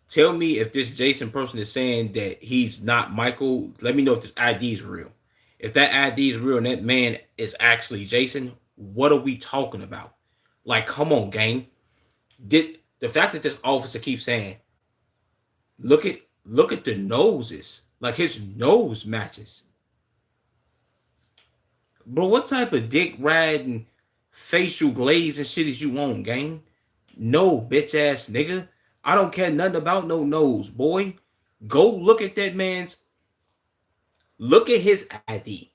tell me if this Jason person is saying that he's not Michael. Let me know if this ID is real. If that ID is real and that man is actually Jason, what are we talking about? Like, come on, gang. Did the fact that this officer keeps saying, look at the noses, like his nose matches. Bro, what type of dick riding facial glaze and shit is you on, gang? No, bitch ass nigga. I don't care nothing about no nose, boy. Go look at that man's. Look at his ID.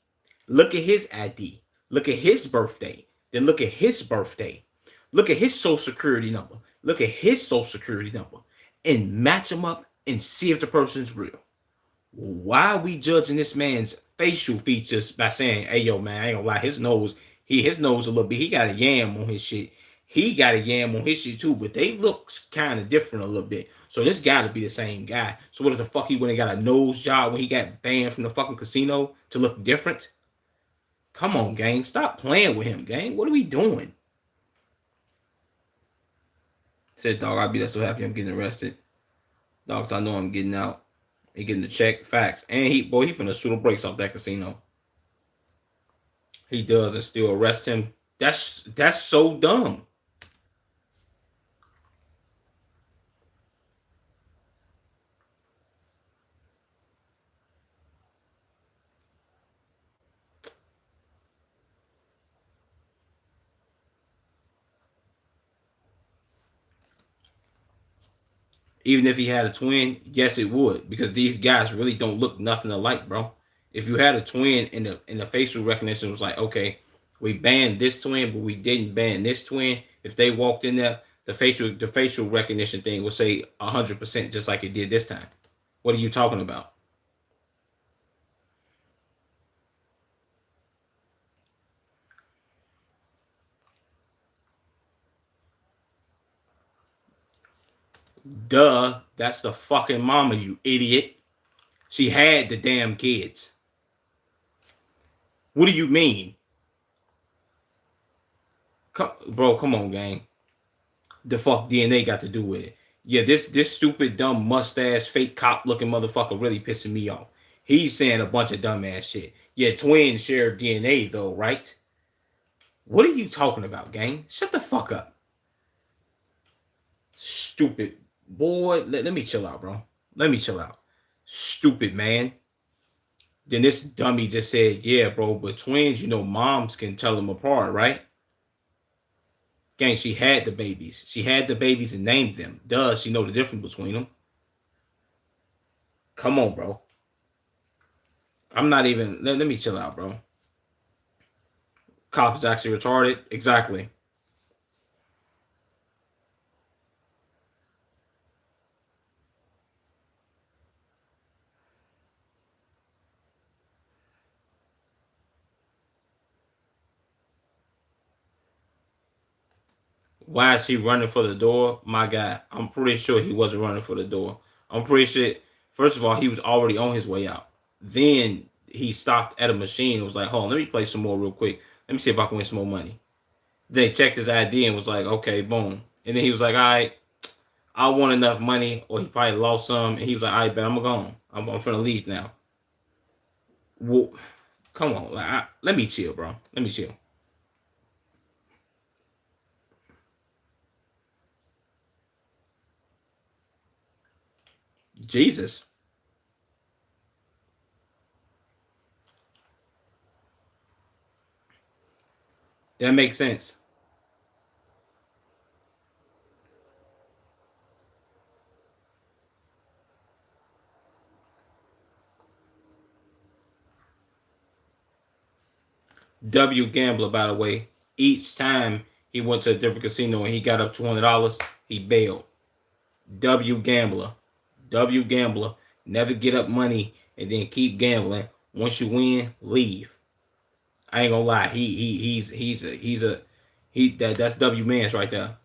Look at his ID. Look at his birthday. Then look at his birthday. Look at his social security number. Look at his social security number. And match them up and see if the person's real. Why are we judging this man's facial features by saying, hey, yo, man, I ain't gonna lie, his nose a little bit, he got a yam on his shit. He got a yam on his shit too, but they look kind of different a little bit. So this got to be the same guy. So what if the fuck he went and got a nose job when he got banned from the fucking casino to look different? Come on, gang. Stop playing with him, gang. What are we doing? Said, dog, I'd be so happy I'm getting arrested. Dogs, I know I'm getting out. He getting the check. Facts. And he finna shoot the brakes off that casino. He does and still arrest him. That's so dumb. Even if he had a twin, yes, it would, because these guys really don't look nothing alike, bro. If you had a twin and the facial recognition was like, okay, we banned this twin, but we didn't ban this twin. If they walked in there, the facial recognition thing would say 100%, just like it did this time. What are you talking about? Duh, that's the fucking mama, you idiot. She had the damn kids. What do you mean? Bro, come on, gang. The fuck DNA got to do with it? Yeah, this stupid, dumb, mustache, fake cop looking motherfucker really pissing me off. He's saying a bunch of dumbass shit. Yeah, twins share DNA though, right? What are you talking about, gang? Shut the fuck up. Stupid boy. Let me chill out, bro. Let me chill out. Stupid man. Then this dummy just said, yeah, bro, but twins, moms can tell them apart, right? Gang, she had the babies. She had the babies and named them. Duh, she know the difference between them. Come on, bro. I'm not even. Let me chill out, bro. Cop is actually retarded. Exactly. Why is he running for the door? My guy, I'm pretty sure he wasn't running for the door. I'm pretty sure, first of all, he was already on his way out. Then he stopped at a machine and was like, hold on, let me play some more real quick. Let me see if I can win some more money. Then he checked his ID and was like, okay, boom. And then he was like, all right, I won enough money, or he probably lost some. And he was like, all right, bet I'm going to go. I'm finna leave now. Well, come on. Let me chill, bro. Let me chill. Jesus. That makes sense. W Gambler, by the way, each time he went to a different casino and he got up $200, he bailed. W Gambler. W Gambler. Never get up money and then keep gambling. Once you win, leave. I ain't gonna lie. That's W Mans right there.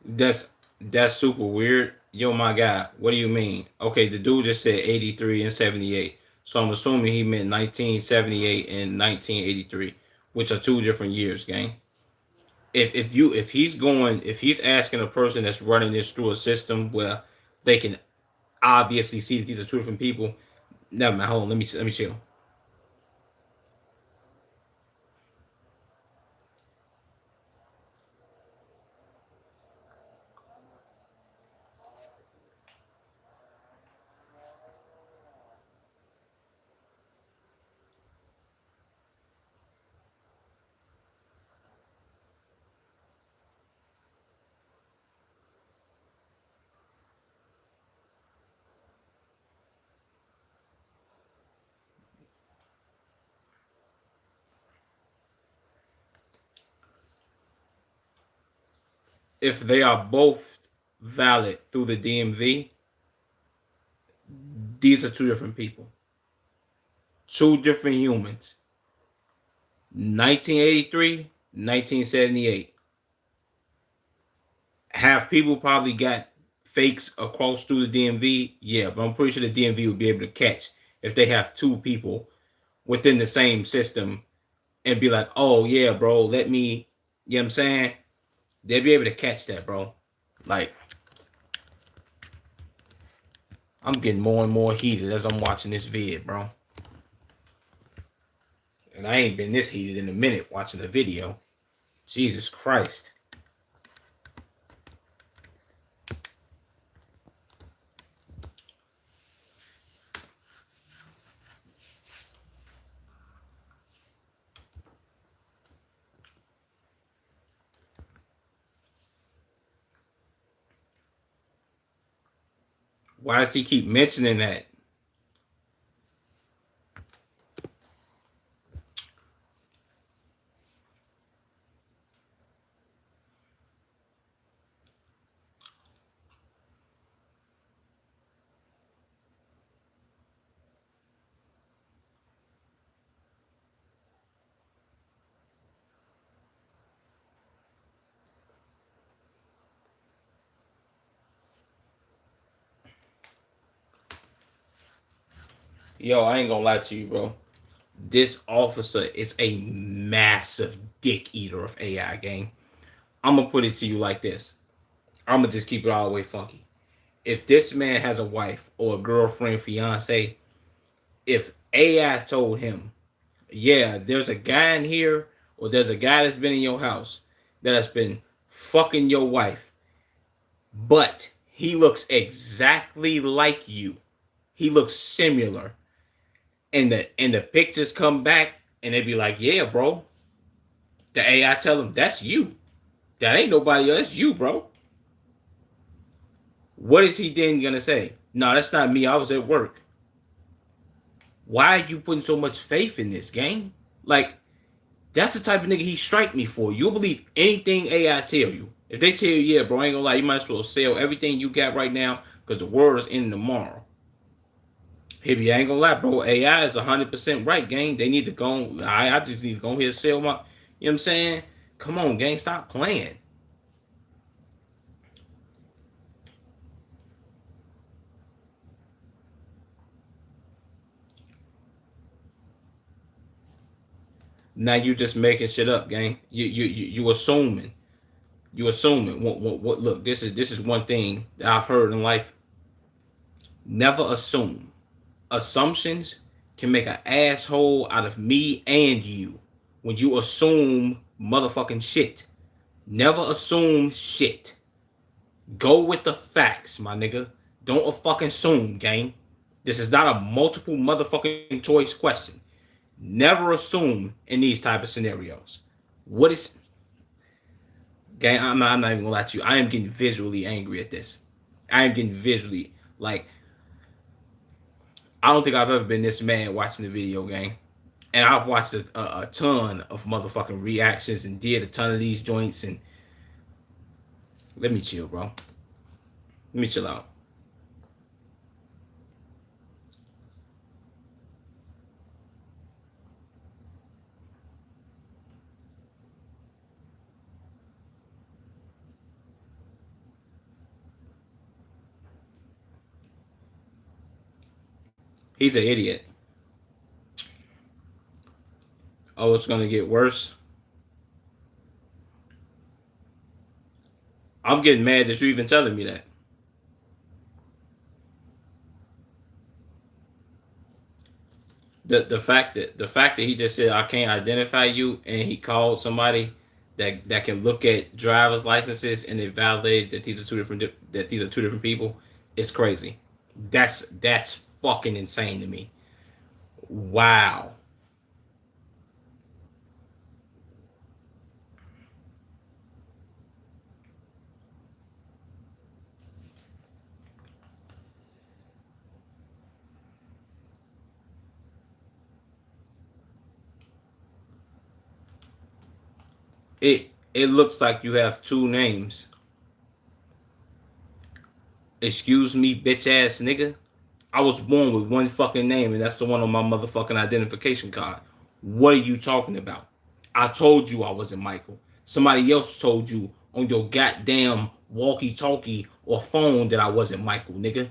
That's that's super weird. Yo, my guy, what do you mean? Okay, the dude just said 83 and 78. So I'm assuming he meant 1978 and 1983, which are two different years, gang. If he's asking a person that's running this through a system where they can obviously see that these are two different people, never mind. Hold on, let me chill. If they are both valid through the DMV, these are two different people, two different humans. 1983, 1978. Have people probably got fakes across through the DMV? Yeah, but I'm pretty sure the DMV would be able to catch if they have two people within the same system and be like, oh, yeah, bro, let me, you know what I'm saying? They'll be able to catch that, bro. Like, I'm getting more and more heated as I'm watching this vid, bro. And I ain't been this heated in a minute watching the video. Jesus Christ. Why does he keep mentioning that? Yo, I ain't gonna lie to you, bro. This officer is a massive dick eater of AI, gang. I'm gonna put it to you like this. I'm gonna just keep it all the way funky. If this man has a wife or a girlfriend, fiance, if AI told him, yeah, there's a guy in here, or there's a guy that's been in your house that has been fucking your wife, but he looks exactly like you. He looks similar. And the pictures come back and they be like, yeah, bro. The AI tell him that's you. That ain't nobody else. That's you, bro. What is he then gonna say? No, that's not me. I was at work. Why are you putting so much faith in this game? Like, that's the type of nigga he strike me for. You'll believe anything AI tell you. If they tell you, yeah, bro, I ain't gonna lie, you might as well sell everything you got right now because the world is ending tomorrow. He'll I ain't gonna lie, bro. AI is 100% right, gang. They need to go. I just need to go here and sell my. You know what I'm saying? Come on, gang, stop playing. Now you just making shit up, gang. You assuming. You assuming. What? Look, this is one thing that I've heard in life. Never assume. Assumptions can make an asshole out of me and you. When you assume motherfucking shit. Never assume shit. Go with the facts, my nigga. Don't a fucking assume, gang. This is not a multiple motherfucking choice question. Never assume in these type of scenarios. What is gang? I'm not even gonna lie to you. I am getting visually angry at this. I am getting visually like I don't think I've ever been this mad watching the video, gang. And I've watched a ton of motherfucking reactions and did a ton of these joints and let me chill, bro. Let me chill out. He's an idiot. Oh, it's gonna get worse. I'm getting mad that you even telling me that. The fact that he just said I can't identify you and he called somebody that can look at driver's licenses and they validate that these are two different people is crazy. That's fucking insane to me. Wow. It looks like you have two names. Excuse me, bitch ass nigga. I was born with one fucking name, and that's the one on my motherfucking identification card. What are you talking about? I told you I wasn't Michael. Somebody else told you on your goddamn walkie-talkie or phone that I wasn't Michael, nigga.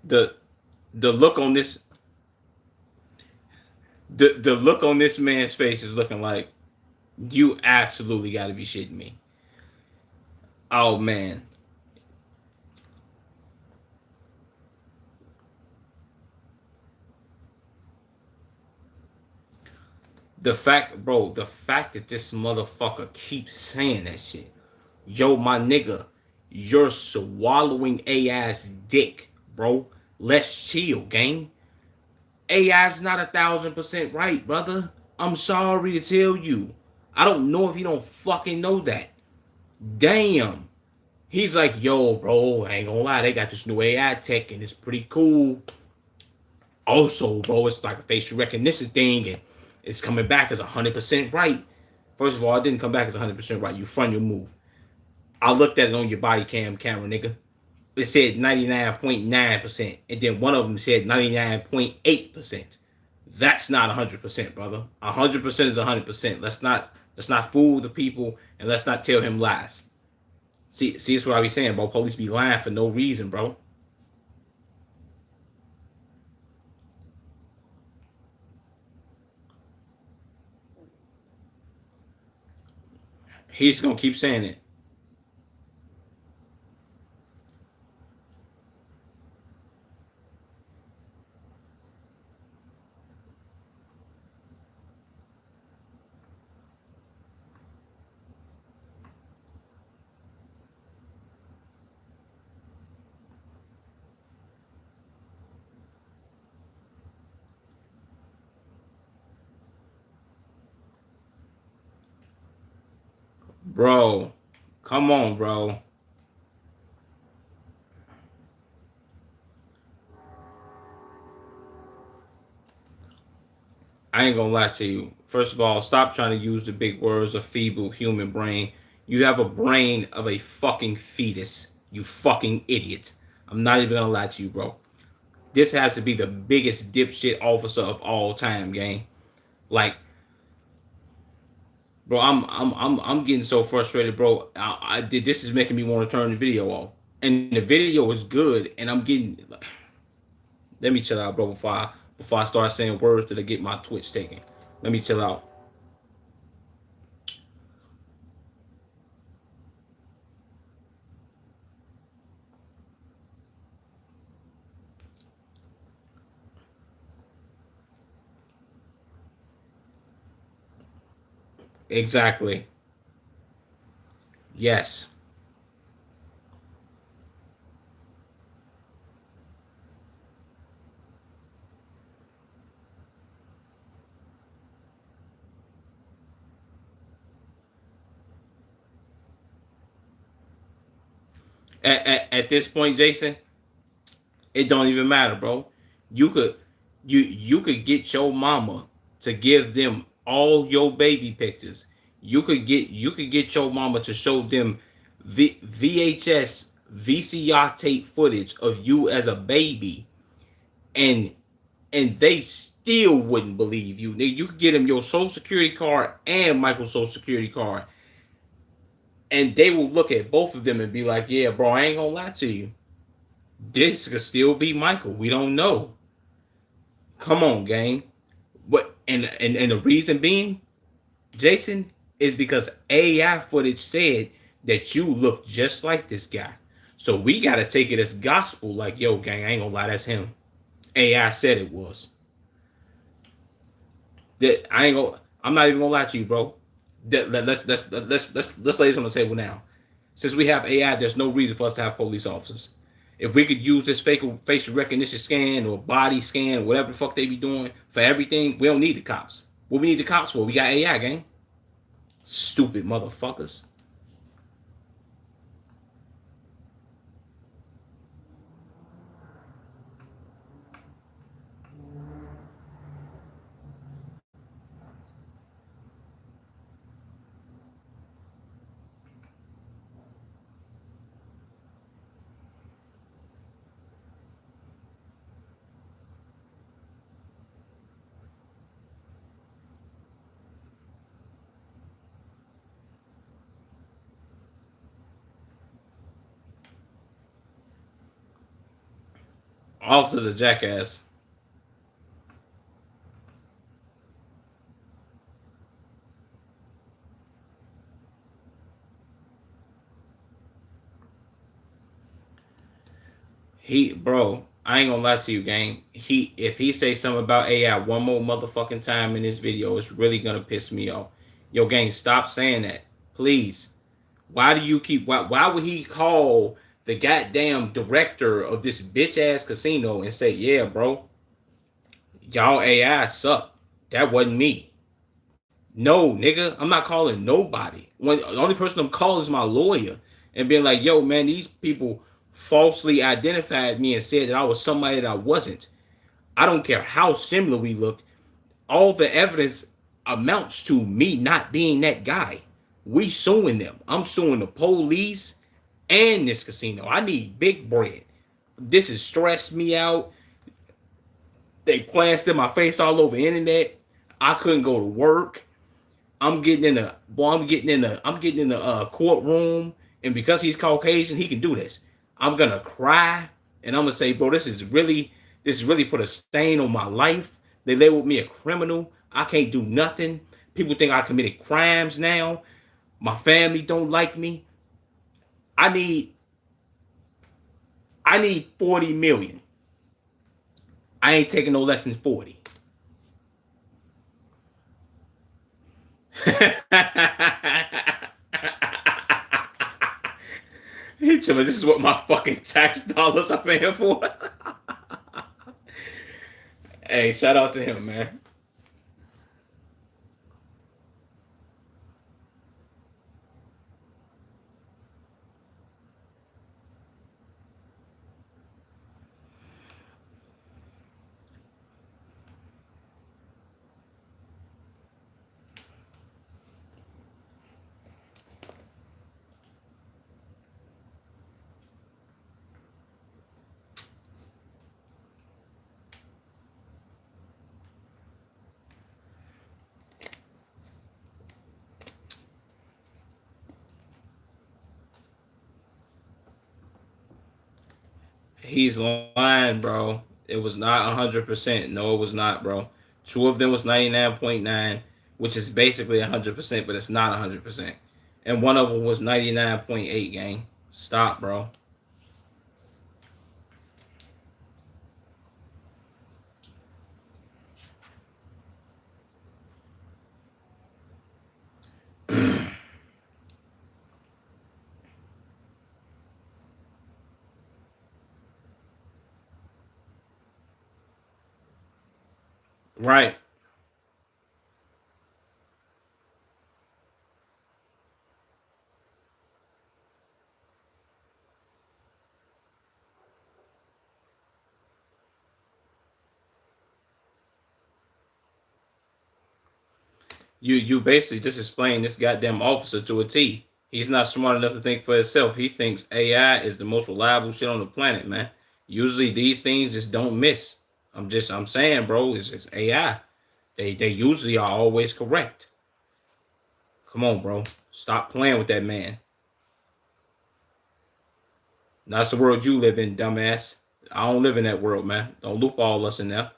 The the look on this the look on this man's face is looking like you absolutely got to be shitting me. Oh man, the fact that this motherfucker keeps saying that shit. Yo, my nigga, you're swallowing AI's dick, bro. Let's chill, gang. AI's not 1,000% right, brother. I'm sorry to tell you. I don't know if you don't fucking know that. Damn. He's like, yo, bro, I ain't gonna lie, they got this new AI tech and it's pretty cool. Also, bro, it's like a facial recognition thing and it's coming back as 100% right. First of all, it didn't come back as 100% right. You front your move. I looked at it on your body cam camera, nigga. It said 99.9%, and then one of them said 99.8%. That's not 100%, brother. 100% is 100%. Let's not fool the people and let's not tell him lies. See, that's what I be saying, bro. Police be lying for no reason, bro. He's gonna keep saying it. Bro, come on, bro. I ain't gonna lie to you. First of all, stop trying to use the big words of feeble human brain. You have a brain of a fucking fetus. You fucking idiot. I'm not even gonna lie to you, bro. This has to be the biggest dipshit officer of all time, gang. Like, bro, I'm getting so frustrated, bro. This is making me want to turn the video off. And the video is good, and I'm getting. Let me chill out, bro. Before I start saying words that I get my Twitch taken. Let me chill out. Exactly. Yes. At this point, Jason, it don't even matter, bro. You could you could get your mama to give them all your baby pictures. You could get your mama to show them VHS VCR tape footage of you as a baby, and they still wouldn't believe you. You could get them your social security card and Michael's social security card, and they will look at both of them and be like, "Yeah, bro, I ain't gonna lie to you. This could still be Michael. We don't know. Come on, gang." What and the reason being, Jason, is because AI footage said that you look just like this guy. So we gotta take it as gospel, like, yo, gang, I ain't gonna lie, that's him. AI said it was. That I ain't gonna I'm not even gonna lie to you, bro. Let's lay this on the table now. Since we have AI, there's no reason for us to have police officers. If we could use this fake facial recognition scan or body scan or whatever the fuck they be doing for everything, we don't need the cops. What we need the cops for? We got AI, gang. Stupid motherfuckers. Officer's a jackass. Bro, I ain't gonna lie to you, gang. If he say something about AI one more motherfucking time in this video, it's really gonna piss me off. Yo, gang, stop saying that, please. Why do you keep? Why would he call the goddamn director of this bitch ass casino and say, "Yeah, bro, y'all AI suck. That wasn't me." No, nigga, I'm not calling nobody. The only person I'm calling is my lawyer and being like, "Yo, man, these people falsely identified me and said that I was somebody that I wasn't. I don't care how similar we look. All the evidence amounts to me not being that guy. We suing them. I'm suing the police and this casino. I need big bread. This has stressed me out. They plastered my face all over the internet. I couldn't go to work. I'm getting in the boy. I'm getting in the courtroom, and because he's Caucasian, he can do this. I'm gonna cry, and I'm gonna say, bro, this really put a stain on my life. They labeled me a criminal. I can't do nothing. People think I committed crimes now. My family don't like me. I need I need 40 million. I ain't taking no less than 40. He told me this is what my fucking tax dollars are paying for. Hey, shout out to him, man. He's lying, bro. It was not 100%. No, it was not, bro. Two of them was 99.9, which is basically 100%, but it's not 100%. And one of them was 99.8, gang. Stop, bro. Right. You basically just explained this goddamn officer to a T. He's not smart enough to think for himself. He thinks AI is the most reliable shit on the planet, man. Usually these things just don't miss. I'm saying, bro, it's just AI. They usually are always correct. Come on, bro. Stop playing with that man. That's the world you live in, dumbass. I don't live in that world, man. Don't loop all us in there.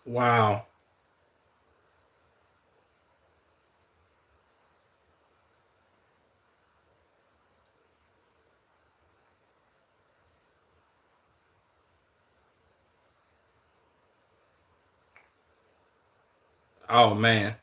Wow. Oh man.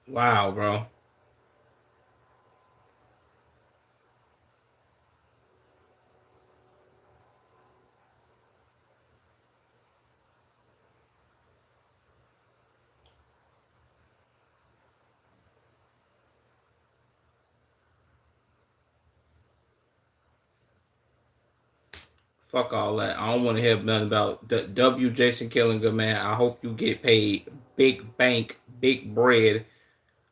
Wow, bro. Fuck all that. I don't want to hear nothing about the W. Jason Killinger, man. I hope you get paid big bank, big bread.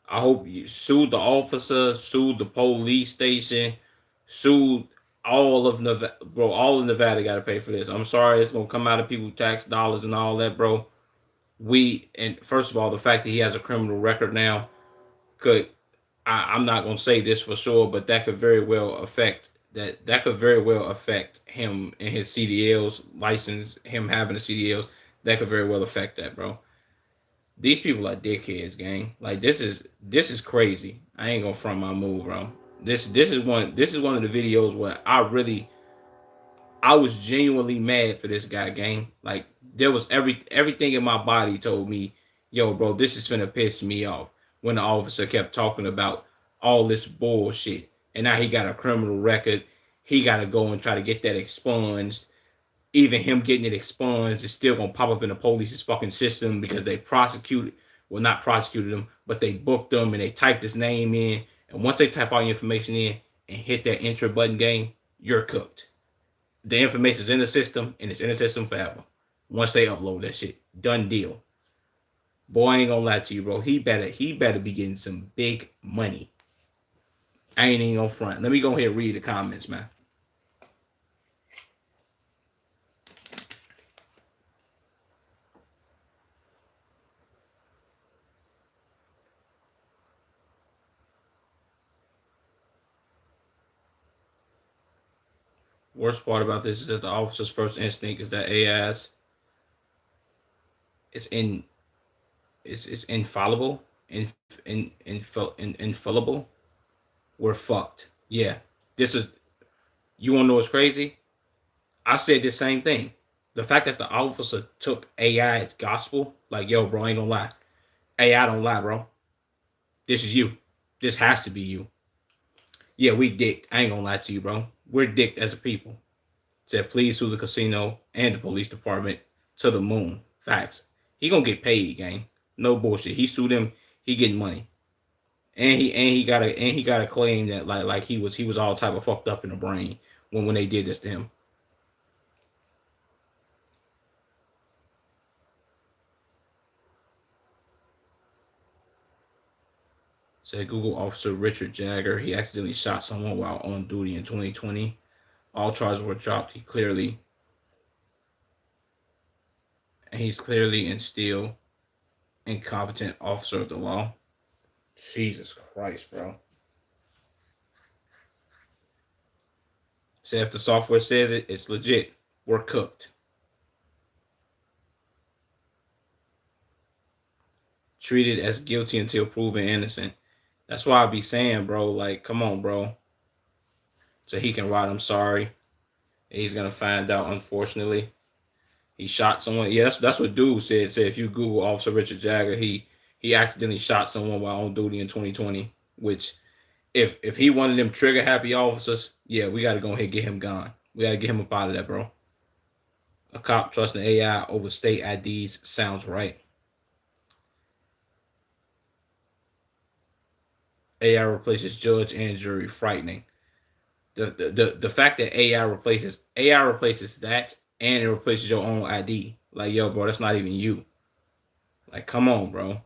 I hope you sue the officer, sue the police station, sue all of Nevada, bro. All of Nevada got to pay for this. I'm sorry, it's gonna come out of people's tax dollars and all that, bro. And first of all, the fact that he has a criminal record now could, I'm not gonna say this for sure, but that could very well affect that could very well affect him and his CDLs license, him having a CDLs. That could very well affect that, bro. These people are dickheads, gang. Like this is crazy. I ain't gonna front my move, bro. This is one of the videos where I was genuinely mad for this guy, gang. Like there was everything in my body told me, yo, bro, this is finna piss me off. When the officer kept talking about all this bullshit, and now he got a criminal record, he got to go and try to get that expunged. Even him getting it expunged is still gonna pop up in the police's fucking system because they prosecuted, well, not prosecuted him, but they booked him and they typed his name in. And once they type all your information in and hit that enter button, game, you're cooked. The information's in the system and it's in the system forever. Once they upload that shit, done deal. Boy, I ain't gonna lie to you, bro. He better be getting some big money. I ain't even gonna front. Let me go ahead and read the comments, man. Worst part about this is that the officer's first instinct is that AI's is in it's infallible, infallible. We're fucked. Yeah, this is. You wanna know what's crazy? I said the same thing. The fact that the officer took AI as gospel, like, yo, bro, I ain't gonna lie. AI don't lie, bro. This is you. This has to be you. Yeah, we dicked. I ain't gonna lie to you, bro. We're dicked as a people. Said please sue the casino and the police department to the moon. Facts. He gonna get paid, gang. No bullshit. He sued him. He getting money, and he got a claim that like he was all type of fucked up in the brain when they did this to him. Said Google officer Richard Jagger. He accidentally shot someone while on duty in 2020. All charges were dropped. He's clearly and still incompetent officer of the law. Jesus Christ, bro. Say if the software says it, it's legit. We're cooked. Treated as guilty until proven innocent. That's why I be saying, bro, like, come on, bro. So he can write, I'm sorry. He's gonna find out, unfortunately. He shot someone. Yeah, that's what dude said. Said if you Google Officer Richard Jagger, he accidentally shot someone while on duty in 2020. Which, if he one of them trigger happy officers, yeah, we gotta go ahead and get him gone. We gotta get him up out of that, bro. A cop trusting AI over state IDs sounds right. AI replaces judge and jury, frightening. The fact that AI replaces that and it replaces your own ID. Like, yo, bro, that's not even you. Like, come on, bro.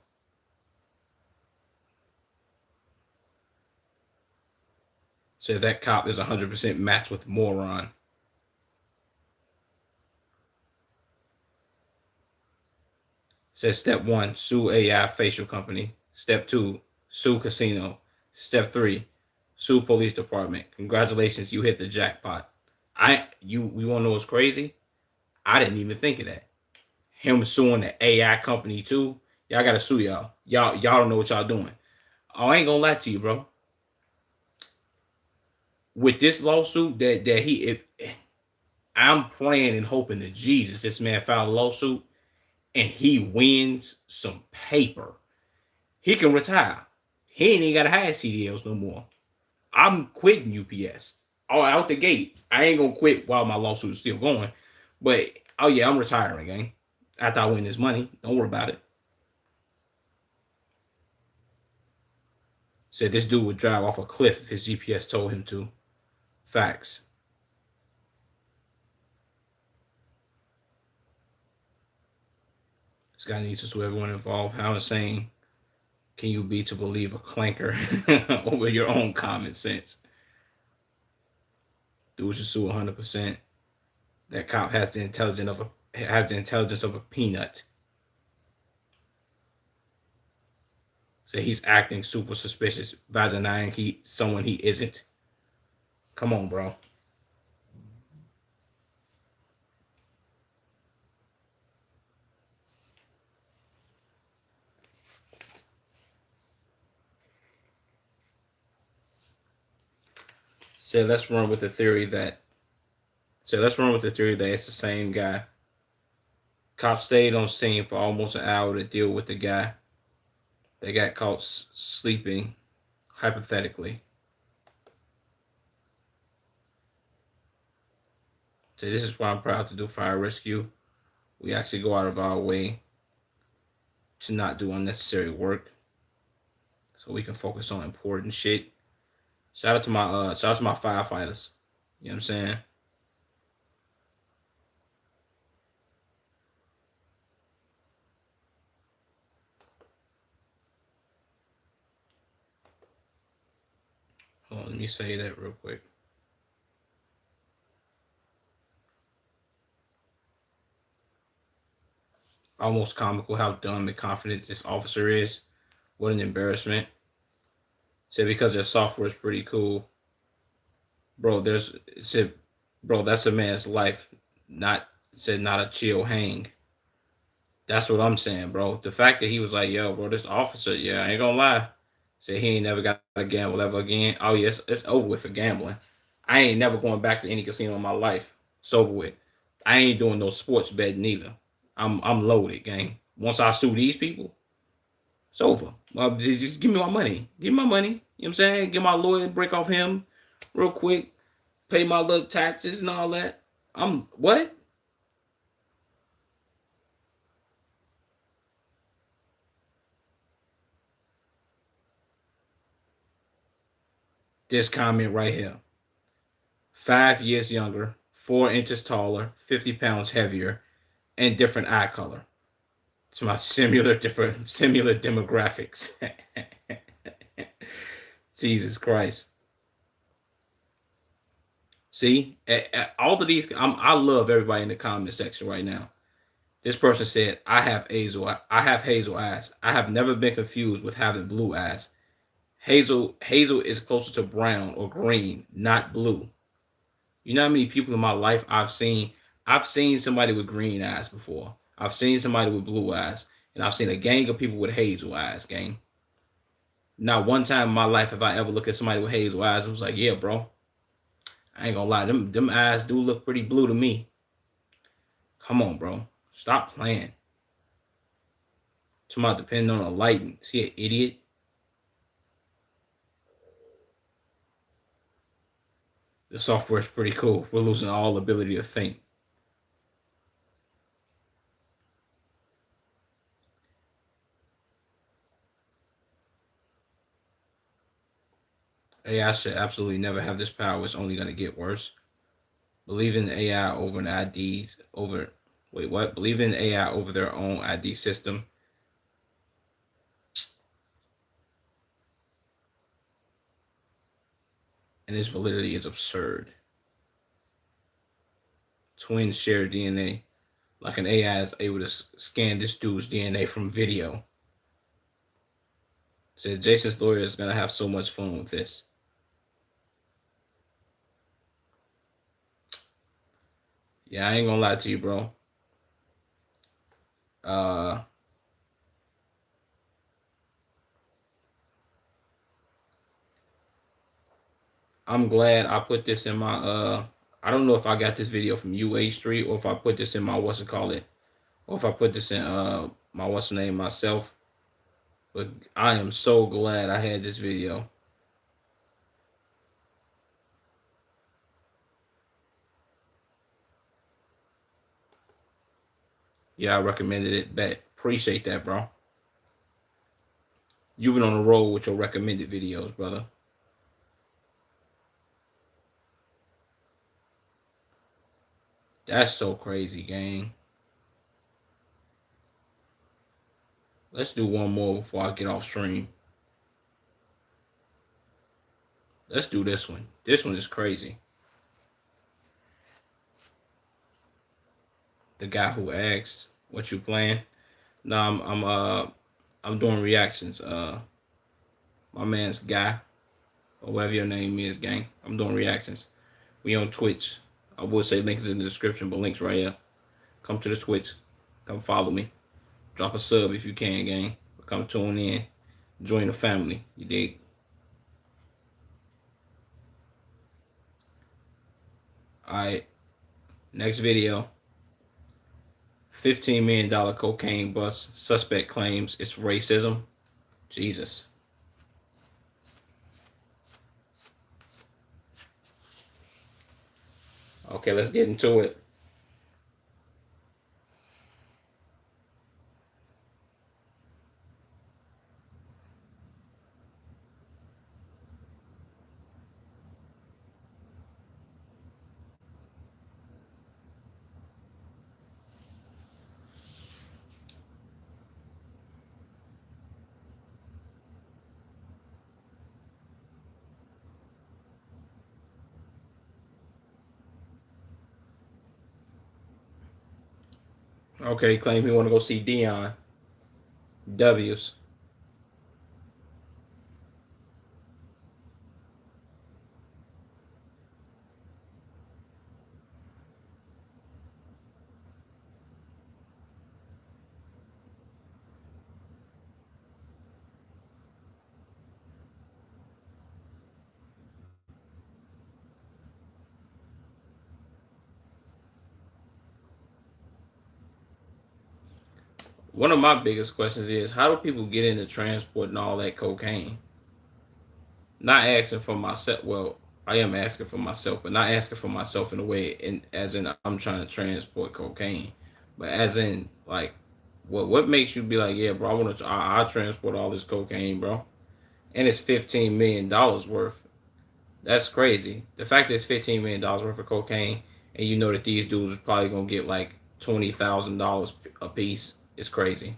So that cop is 100% matched with moron. Says step one, sue AI facial company. Step two, sue casino. Step three, sue police department. Congratulations, you hit the jackpot. We wanna know what's crazy? I didn't even think of that. Him suing the AI company too. Y'all gotta sue y'all. Y'all don't know what y'all doing. Oh, I ain't gonna lie to you, bro. With this lawsuit that he if I'm praying and hoping to Jesus this man filed a lawsuit and he wins some paper. he can retire. He ain't even gotta have CDLs no more. I'm quitting UPS. Oh, out the gate. I ain't gonna quit while my lawsuit is still going. But oh yeah, I'm retiring, gang. After I win this money. Don't worry about it. Said this dude would drive off a cliff if his GPS told him to. Facts. This guy needs to sue everyone involved. How insane can you be to believe a clanker over your own common sense? Dude should sue 100%. That cop has the intelligence of a peanut. So he's acting super suspicious by denying someone he isn't. Come on, bro. So let's run with the theory that it's the same guy. Cops stayed on scene for almost an hour to deal with the guy. They got caught sleeping, hypothetically. So this is why I'm proud to do fire rescue. We actually go out of our way to not do unnecessary work, so we can focus on important shit. Shout out to my firefighters. You know what I'm saying? Hold on, let me say that real quick. Almost comical how dumb and confident this officer is. What an embarrassment. Said because their software is pretty cool. Bro, that's a man's life. Not a chill hang. That's what I'm saying, bro. The fact that he was like, yo, bro, this officer, yeah, I ain't gonna lie. Said he ain't never got to gamble ever again. Oh, yes, it's over with for gambling. I ain't never going back to any casino in my life. It's over with. I ain't doing no sports betting either. I'm loaded, gang. Once I sue these people, it's over. Just give me my money. Give me my money. You know what I'm saying? Get my lawyer, break off him real quick, pay my little taxes and all that. What? This comment right here. 5 years younger, 4 inches taller, 50 pounds heavier, and different eye color. It's my similar demographics. Jesus Christ. See, all of these, I love everybody in the comment section right now. This person said, I have hazel eyes. I have never been confused with having blue eyes. Hazel is closer to brown or green, not blue. You know how many people in my life I've seen somebody with green eyes before. I've seen somebody with blue eyes, and I've seen a gang of people with hazel eyes, gang. Not one time in my life have I ever looked at somebody with hazel eyes and was like, yeah, bro. I ain't gonna lie, them eyes do look pretty blue to me. Come on, bro. Stop playing. Talking about depending on the lighting. See an idiot? The software is pretty cool. We're losing all ability to think. AI should absolutely never have this power. It's only going to get worse. Believe in AI over an IDs over. Wait, what? Believe in AI over their own ID system. And its validity is absurd. Twins share DNA. Like an AI is able to scan this dude's DNA from video. Said Jason's lawyer is going to have so much fun with this. Yeah, I ain't gonna lie to you, bro. I'm glad I put this in my I don't know if I got this video from UA Street or if I put this in my or if I put this in my myself. But I am so glad I had this video. Yeah, I recommended it back. Appreciate that, bro. You've been on a roll with your recommended videos, brother. That's so crazy, gang. Let's do one more before I get off stream. Let's do this one. This one is crazy. The guy who asked, "What you playing?" No, I'm doing reactions. My man's Guy, or whatever your name is, gang. I'm doing reactions. We on Twitch. I will say link is in the description, but links right here. Come to the Twitch. Come follow me. Drop a sub if you can, gang. Come tune in. Join the family. You dig? Alright. Next video. $15 million cocaine bust. Suspect claims it's racism. Jesus. Okay, let's get into it. Okay, claim he want to go see Dion. W's. One of my biggest questions is, how do people get into transporting all that cocaine? Not asking for myself. Well, I am asking for myself, but not asking for myself in a way, as in I'm trying to transport cocaine, but as in like, what makes you be like, yeah, bro, I transport all this cocaine, bro, and it's $15 million worth. That's crazy. The fact that it's $15 million worth of cocaine, and you know that these dudes are probably gonna get like $20,000 a piece, is crazy.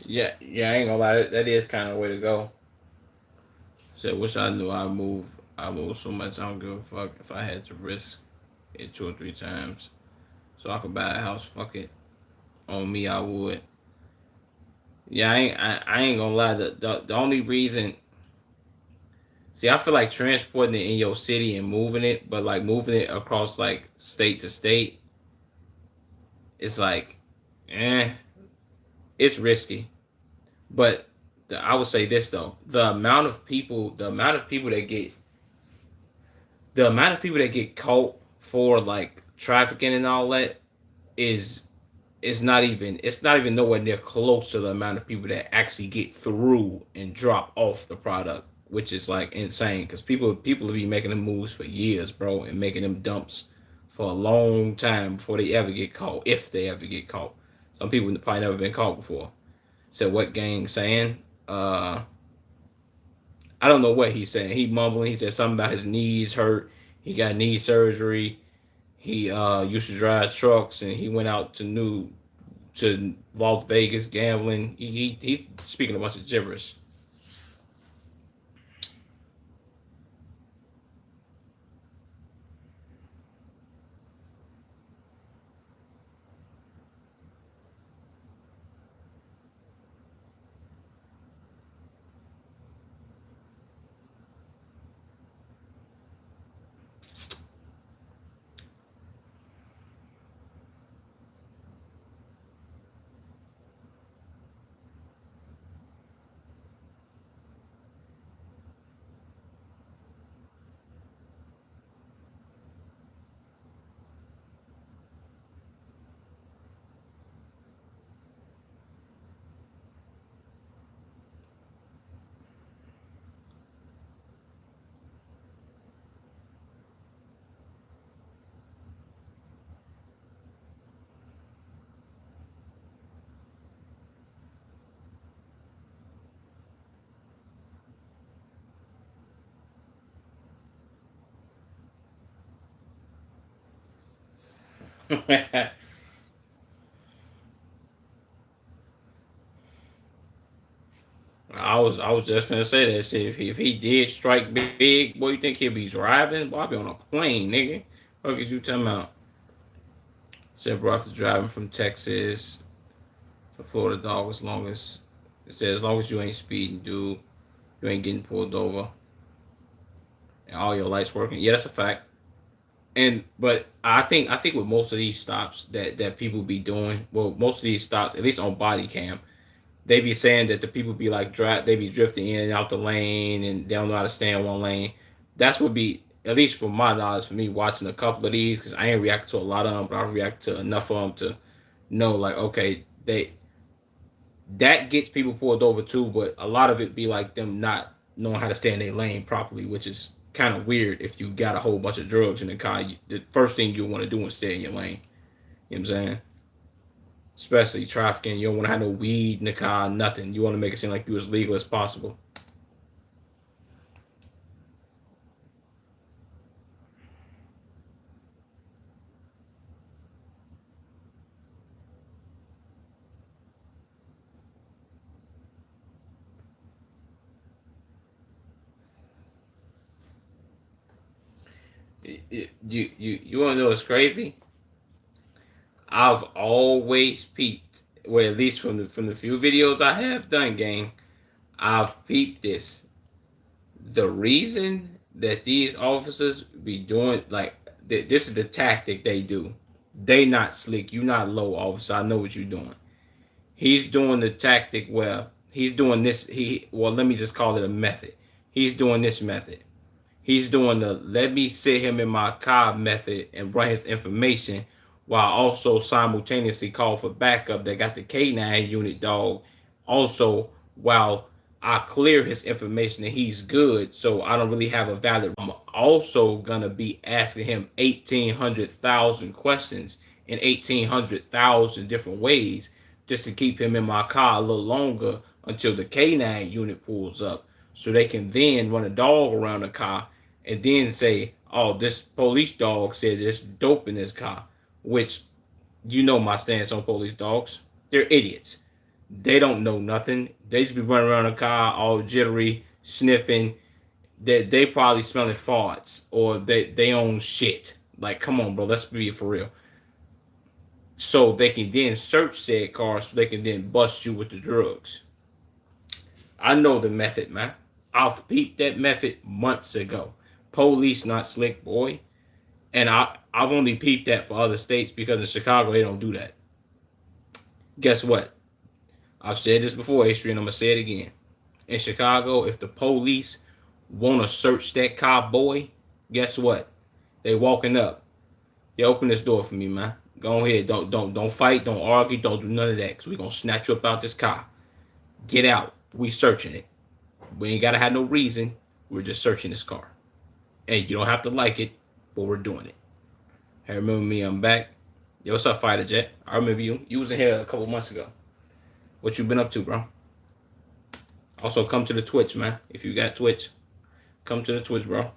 Yeah, yeah, I ain't gonna lie. That is kind of the way to go. So, wish I knew I move. I move so much. I don't give a fuck if I had to risk it 2 or 3 times so I could buy a house. Fuck it, on me, I would. Yeah, I ain't gonna lie. The only reason, see, I feel like transporting it in your city and moving it, but like moving it across like state to state, it's like, eh, it's risky. But I would say this though: the amount of people that get, the amount of people that get caught for like trafficking and all that is it's not even nowhere near close to the amount of people that actually get through and drop off the product, which is like insane because people will be making them moves for years, bro, and making them dumps for a long time before they ever get caught, if they ever get caught. Some people probably never been caught before. So what gang saying? I don't know what he's saying. He mumbling. He said something about his knees hurt. He got knee surgery. He used to drive trucks and he went out to Las Vegas gambling. He's speaking a bunch of gibberish. I was just gonna say that shit. If he did strike big, boy, you think he'll be driving? Boy, I'll be on a plane, nigga. What is you talking about? Said bro, after driving from Texas to Florida, dog, as long as it said as long as you ain't speeding, dude, you ain't getting pulled over and all your lights working. Yeah, that's a fact. And but I think with most of these stops that people be doing, well, most of these stops, at least on body cam, they be saying that the people be like they be drifting in and out the lane and they don't know how to stay in one lane. That's what be, at least from my knowledge, for me watching a couple of these, because I ain't reacted to a lot of them, but I've reacted to enough of them to know like, okay, they that gets people pulled over too, but a lot of it be like them not knowing how to stay in their lane properly, which is kind of weird. If you got a whole bunch of drugs in the car, the first thing you want to do is stay in your lane. You know what I'm saying? Especially trafficking, you don't want to have no weed in the car, nothing. You want to make it seem like you as legal as possible. You want to know what's crazy? I've always peeped, well, at least from the few videos I have done, gang, I've peeped this. The reason that these officers be doing like this is the tactic they do. They not slick. You not low, officer. I know what you're doing. He's doing the tactic where he's doing this. Well, let me just call it a method. He's doing this method. He's doing the let me sit him in my car method and run his information while also simultaneously call for backup that got the K9 unit, dog. Also, while I clear his information and he's good, so I don't really have a valid. I'm also gonna be asking him 1,800,000 questions in 1,800,000 different ways just to keep him in my car a little longer until the K9 unit pulls up so they can then run a dog around the car and then say, oh, this police dog said there's dope in this car, which you know my stance on police dogs. They're idiots. They don't know nothing. They just be running around the car all jittery, sniffing. They probably smelling farts or they own shit. Like, come on, bro. Let's be for real. so they can then search said car so they can then bust you with the drugs. I know the method, man. I've peeped that method months ago. Police not slick, boy. And I've only peeped that for other states because in Chicago they don't do that. Guess what? I've said this before, Adrian. I'm gonna say it again. In Chicago, if the police wanna search that car, boy, guess what? They walking up. You open this door for me, man. Go ahead. Don't fight. Don't argue. Don't do none of that. Cause we gonna snatch you up out this car. Get out. We searching it. We ain't gotta have no reason. We're just searching this car. And you don't have to like it, but we're doing it. Hey, remember me? I'm back. Yo, what's up, Fighter Jet? I remember you. You was in here a couple months ago. What you been up to, bro? Also, come to the Twitch, man. If you got Twitch, come to the Twitch, bro.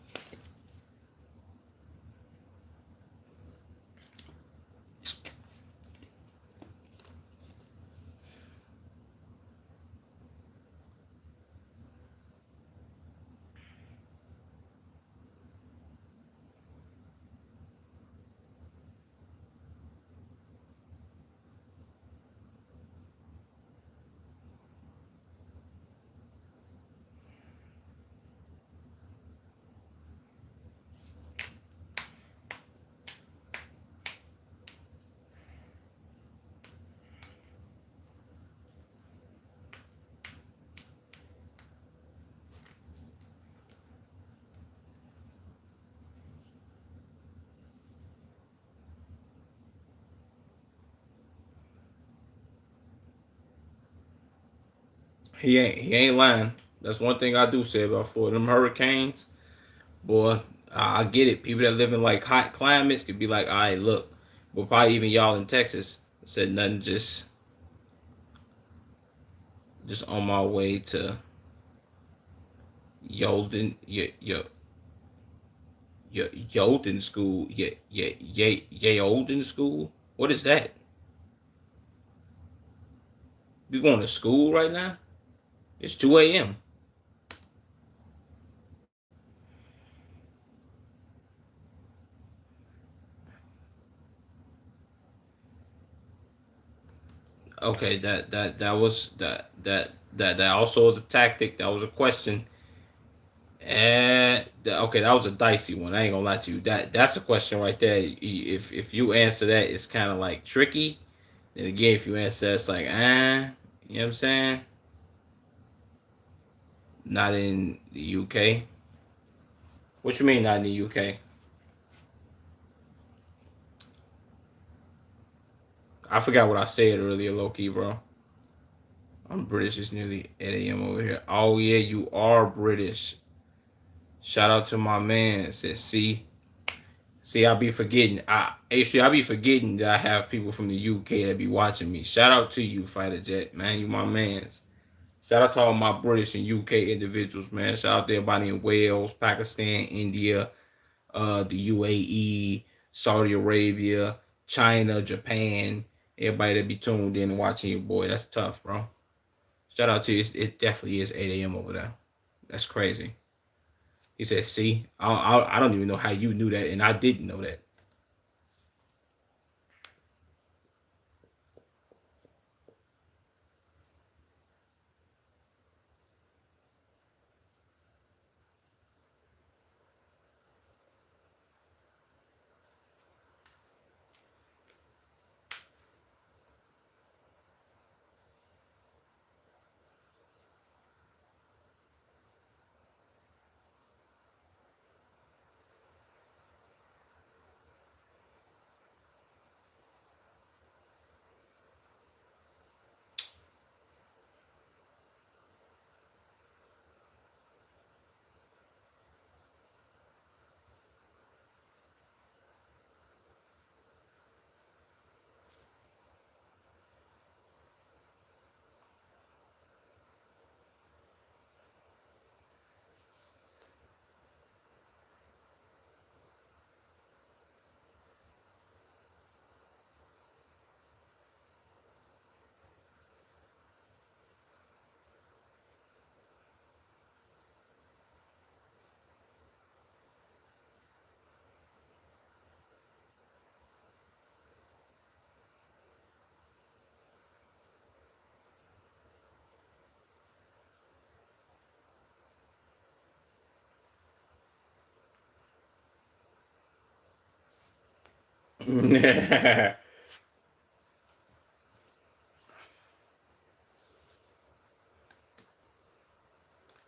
He ain't lying. That's one thing I do say about Florida. Them hurricanes, boy, I get it. People that live in like hot climates could be like, all right, look. But probably even y'all in Texas said nothing. Just on my way to Yolden, Yolden school, Yolden school. What is that? You going to school right now? It's 2 a.m. Okay, that also was a tactic. That was a question. And okay, that was a dicey one. I ain't gonna lie to you. That's a question right there. If you answer that, it's kind of like tricky. Then again, if you answer, that, it's like you know what I'm saying? Not in the UK. What you mean not in the UK? I forgot what I said earlier, low key, bro. I'm British. It's nearly 8 a.m. over here. Oh yeah, you are British. Shout out to my man. Says see, I be forgetting. I be forgetting that I have people from the UK that be watching me. Shout out to you, Fighter Jet, man. You my mans. Shout out to all my British and UK individuals, man. Shout out to everybody in Wales, Pakistan, India, the UAE, Saudi Arabia, China, Japan. Everybody that be tuned in and watching you, boy. That's tough, bro. Shout out to you. It definitely is 8 a.m. over there. That's crazy. He said, see, I don't even know how you knew that, and I didn't know that.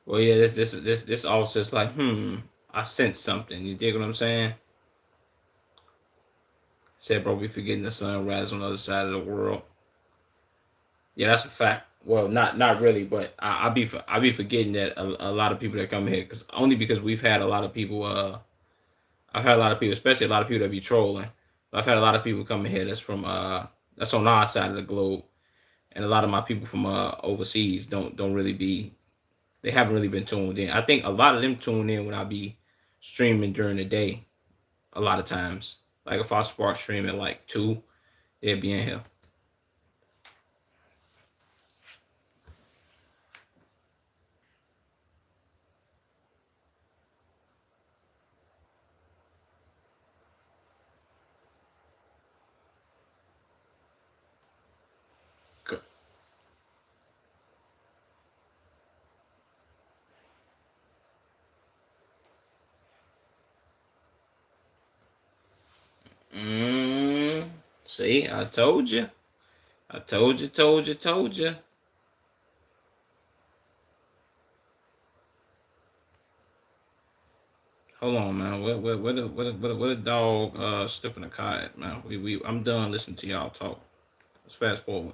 Well, yeah, this officer's like, I sense something. You dig what I'm saying? Said, bro, we forgetting the sun rises on the other side of the world. Yeah, that's a fact. Well, not really, but I be forgetting that a lot of people that come here because we've had a lot of people. I've had a lot of people, especially a lot of people that be trolling. I've had a lot of people come in here that's on our side of the globe, and a lot of my people from overseas don't really be they haven't really been tuned in. I think a lot of them tune in when I be streaming during the day. A lot of times, like if I start streaming at like 2, they'll be in here. Mm, see, I told you. I told you. Hold on, man. What a dog sniffing a car at, man. I'm done listening to y'all talk. Let's fast forward.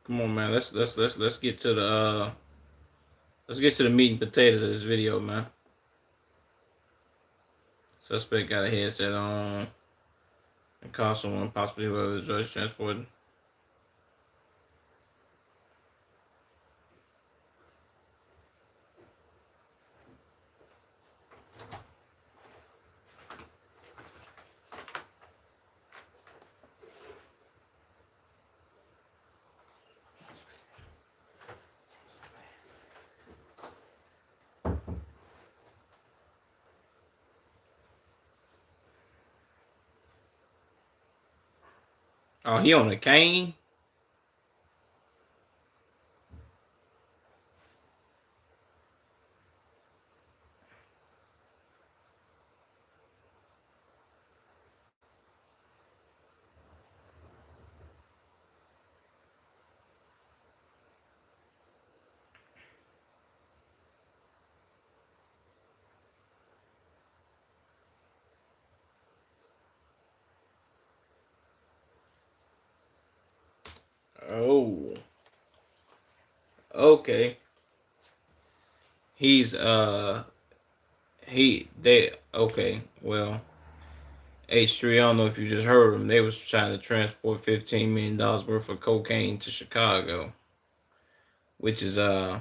Come on, man. Let's get to the let's get to the meat and potatoes of this video, man. Suspect got a headset on and caught someone possibly with the drugs transported. Oh, he on a cane? Oh. Okay. He's he they okay. Well, H3, I don't know if you just heard them. They was trying to transport $15 million worth of cocaine to Chicago, which is yeah,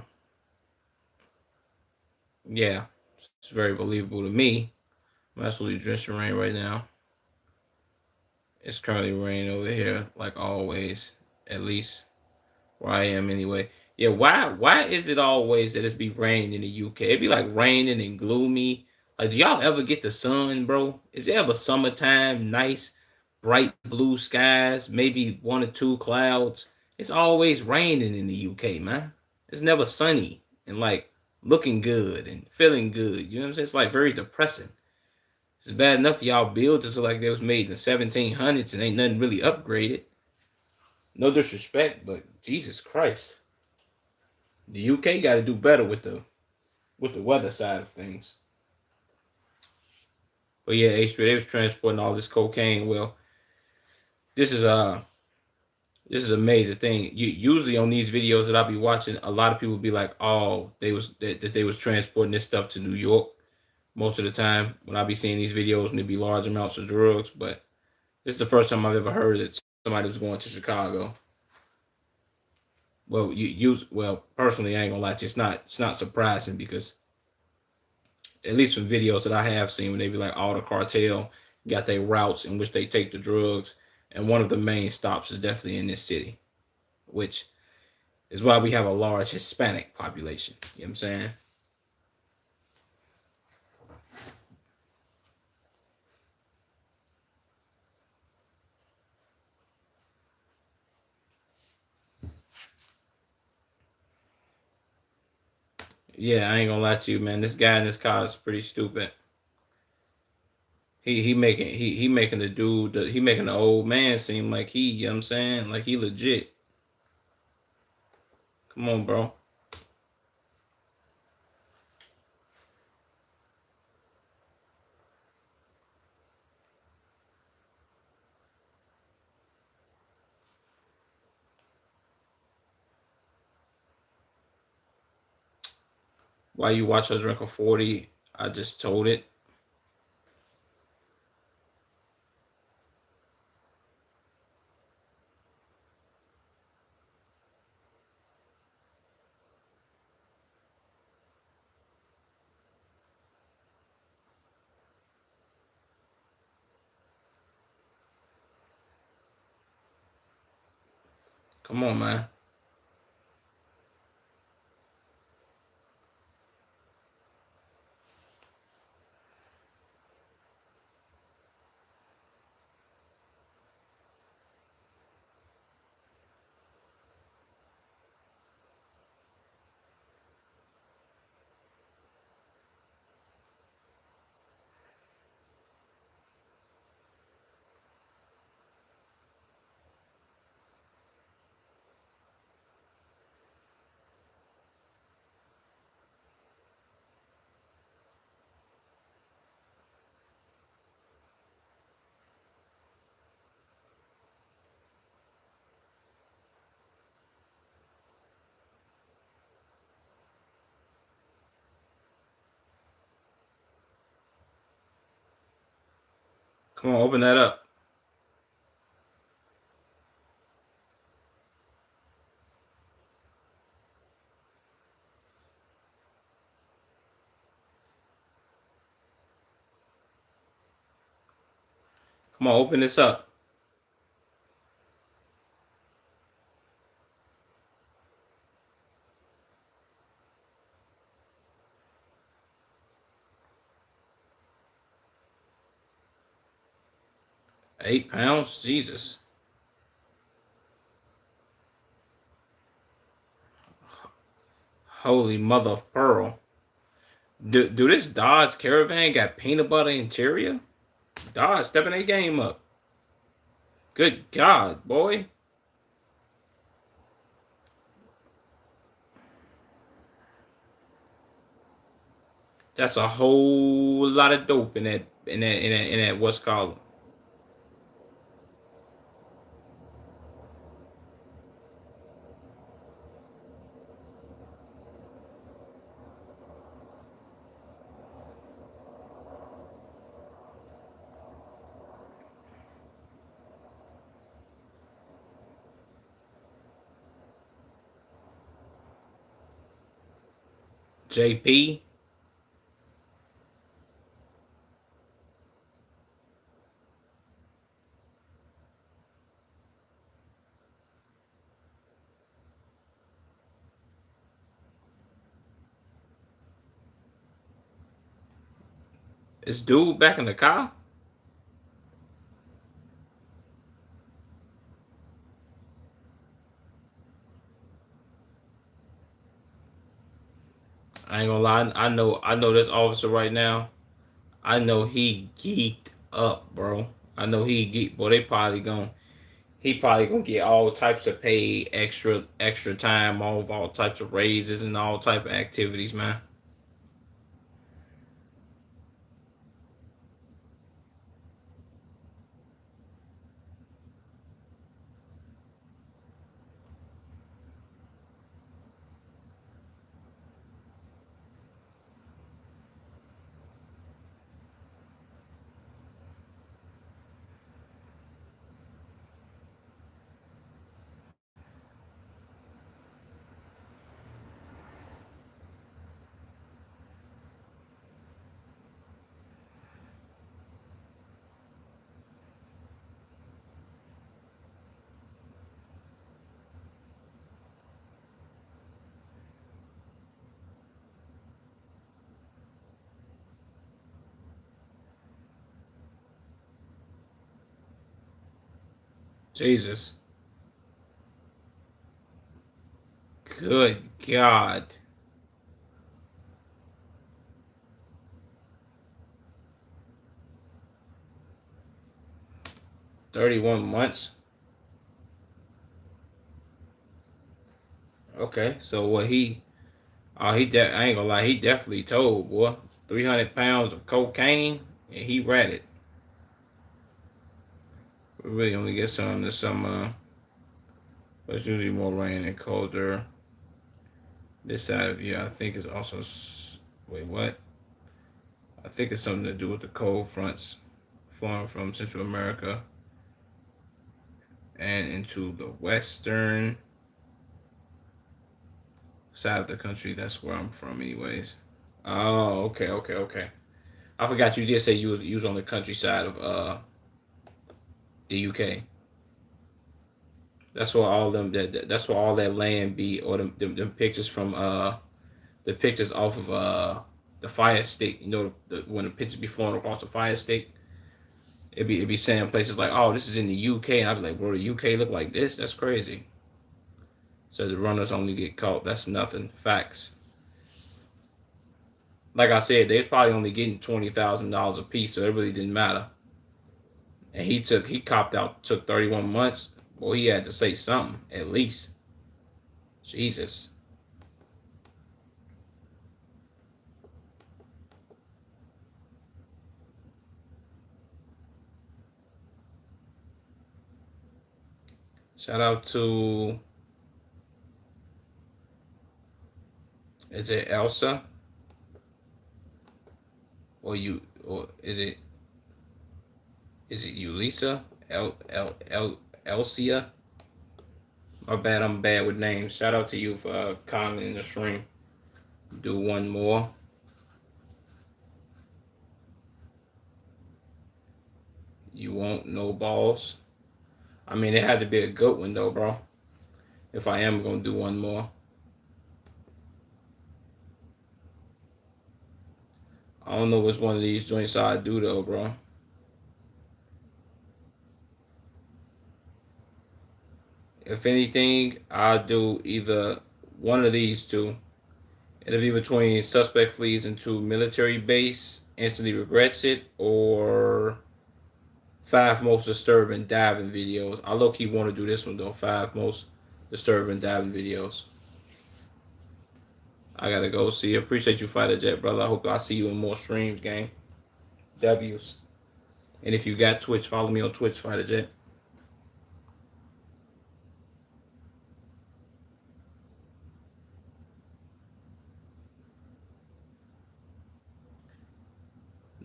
it's very believable to me. I'm absolutely drenched in rain right now. It's currently raining over here, like always, at least where I am anyway. Yeah, why is it always that it's be raining in the UK? It be like raining and gloomy. Like, do y'all ever get the sun, bro? Is it ever summertime, nice, bright blue skies, maybe one or two clouds? It's always raining in the UK, man. It's never sunny and like looking good and feeling good. You know what I'm saying? It's like very depressing. It's bad enough y'all build just like they was made in the 1700s and ain't nothing really upgraded. No disrespect, but Jesus Christ. The UK got to do better with the weather side of things. But yeah, H3, they was transporting all this cocaine. Well, this is this is a major thing. You usually on these videos that I be watching, a lot of people be like, "Oh, that they was transporting this stuff to New York." Most of the time, when I be seeing these videos, and it be large amounts of drugs. But this is the first time I've ever heard that somebody was going to Chicago. Well, you use well personally, I ain't gonna lie to you, it's not surprising because at least from videos that I have seen when they be like all the cartel got their routes in which they take the drugs, and one of the main stops is definitely in this city, which is why we have a large Hispanic population. You know what I'm saying? Yeah, I ain't gonna lie to you, man. This guy in this car is pretty stupid. He making the dude he making the old man seem like you know what I'm saying, like he legit. Come on, bro. Why you watch us drink a 40? I just told it. Come on, man. Come on, open that up. Come on, open this up. £8, Jesus. Holy mother of pearl. Do this Dodge Caravan got peanut butter interior? Dodge stepping their game up. Good God, boy. That's a whole lot of dope in that what's called JP. Is dude back in the car? I ain't gonna lie. I know this officer right now. I know he geeked up, bro. I know he geeked. Boy, he probably gonna get all types of paid extra time off, all types of raises and all type of activities, man. Jesus. Good God. 31 months. Okay, so what I ain't gonna lie, he definitely told, boy. 300 pounds of cocaine, and he ratted. We really only get some this summer, but it's usually more rain and colder. This side of year, I think, is also. Wait, what? I think it's something to do with the cold fronts flowing from Central America and into the western side of the country. That's where I'm from, anyways. Oh, okay, okay, okay. I forgot you did say you was on the countryside of the UK. That's where all them that's where all that land be, or them pictures from the pictures off of the Fire Stick. You know, when the pictures be flowing across the Fire Stick, it be saying places like, oh, this is in the UK, and I'd be like, bro, the UK look like this? That's crazy. So the runners only get caught. That's nothing. Facts. Like I said, they was probably only getting $20,000 a piece, so it really didn't matter. And he copped out, took 31 months. Well, he had to say something at least. Jesus. Shout out to, is it Elsa, or is it Ulisa? Elsia? My bad, I'm bad with names. Shout out to you for commenting in the stream. Do one more. You won't no balls. I mean, it had to be a good one though, bro. If I am gonna do one more, I don't know which one of these joints I do though, bro. If anything, I'll do either one of these two. It'll be between suspect flees into military base, instantly regrets it, or 5 most disturbing diving videos. I low key want to do this one though. 5 most disturbing diving videos. I gotta go see. Appreciate you, Fighter Jet, brother. I hope I see you in more streams, gang. W's. And if you got Twitch, follow me on Twitch, Fighter Jet.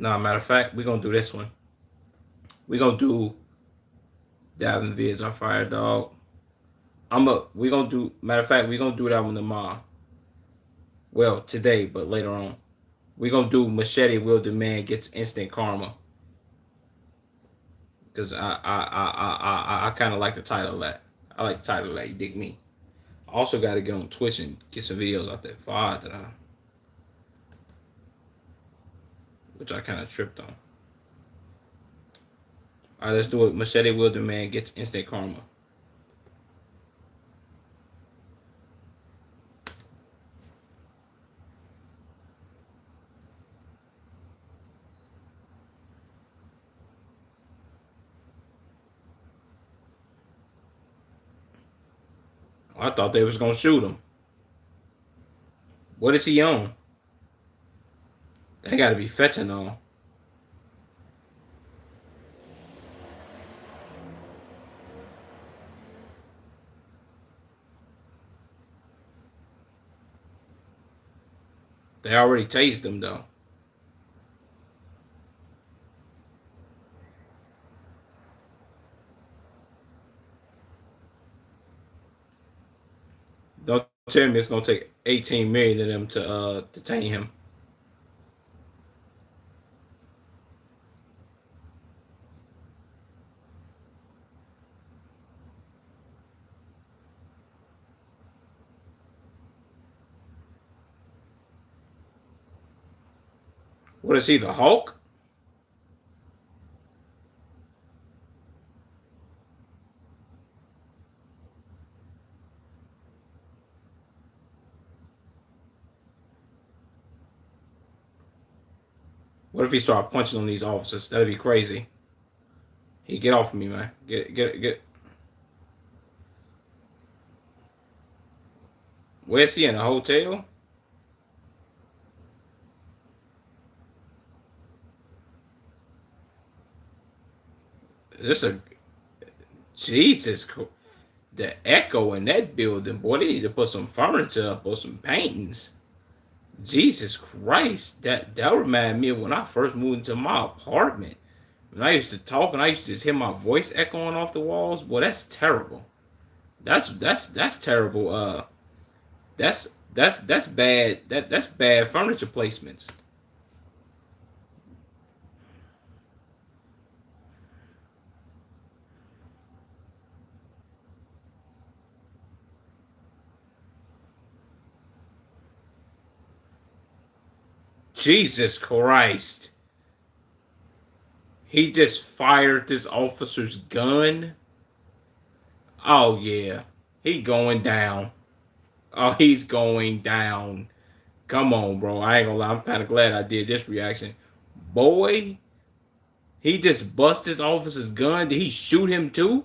Nah, matter of fact, we're gonna do this one. We're gonna do diving vids on Fire Dog. We're gonna do, matter of fact, we're gonna do that one tomorrow. Well, today, but later on. We're gonna do Machete Wielding Man Gets Instant Karma. Cause I kinda like the title of that. I like the title of that, you dig me? I also gotta get on Twitch and get some videos out there for which I kinda tripped on. Alright, let's do it. Machete Wielding Man Gets Instant Karma. I thought they was gonna shoot him. What is he on? They gotta be fentanyl. They already tased him though. Don't tell me it's gonna take 18 million of them to detain him. What is he, the Hulk? What if he start punching on these officers? That'd be crazy. He get off of me, man. Get. Where's he in a hotel? This a Jesus. The echo in that building, boy. They need to put some furniture up or some paintings. Jesus Christ, that reminded me of when I first moved into my apartment. When I used to talk and I used to just hear my voice echoing off the walls. Boy, that's terrible. That's terrible. That's bad. That's bad furniture placements. Jesus Christ. He just fired this officer's gun. Oh yeah. He going down. Oh, he's going down. Come on, bro. I ain't gonna lie. I'm kind of glad I did this reaction. Boy, he just bust this officer's gun. Did he shoot him too?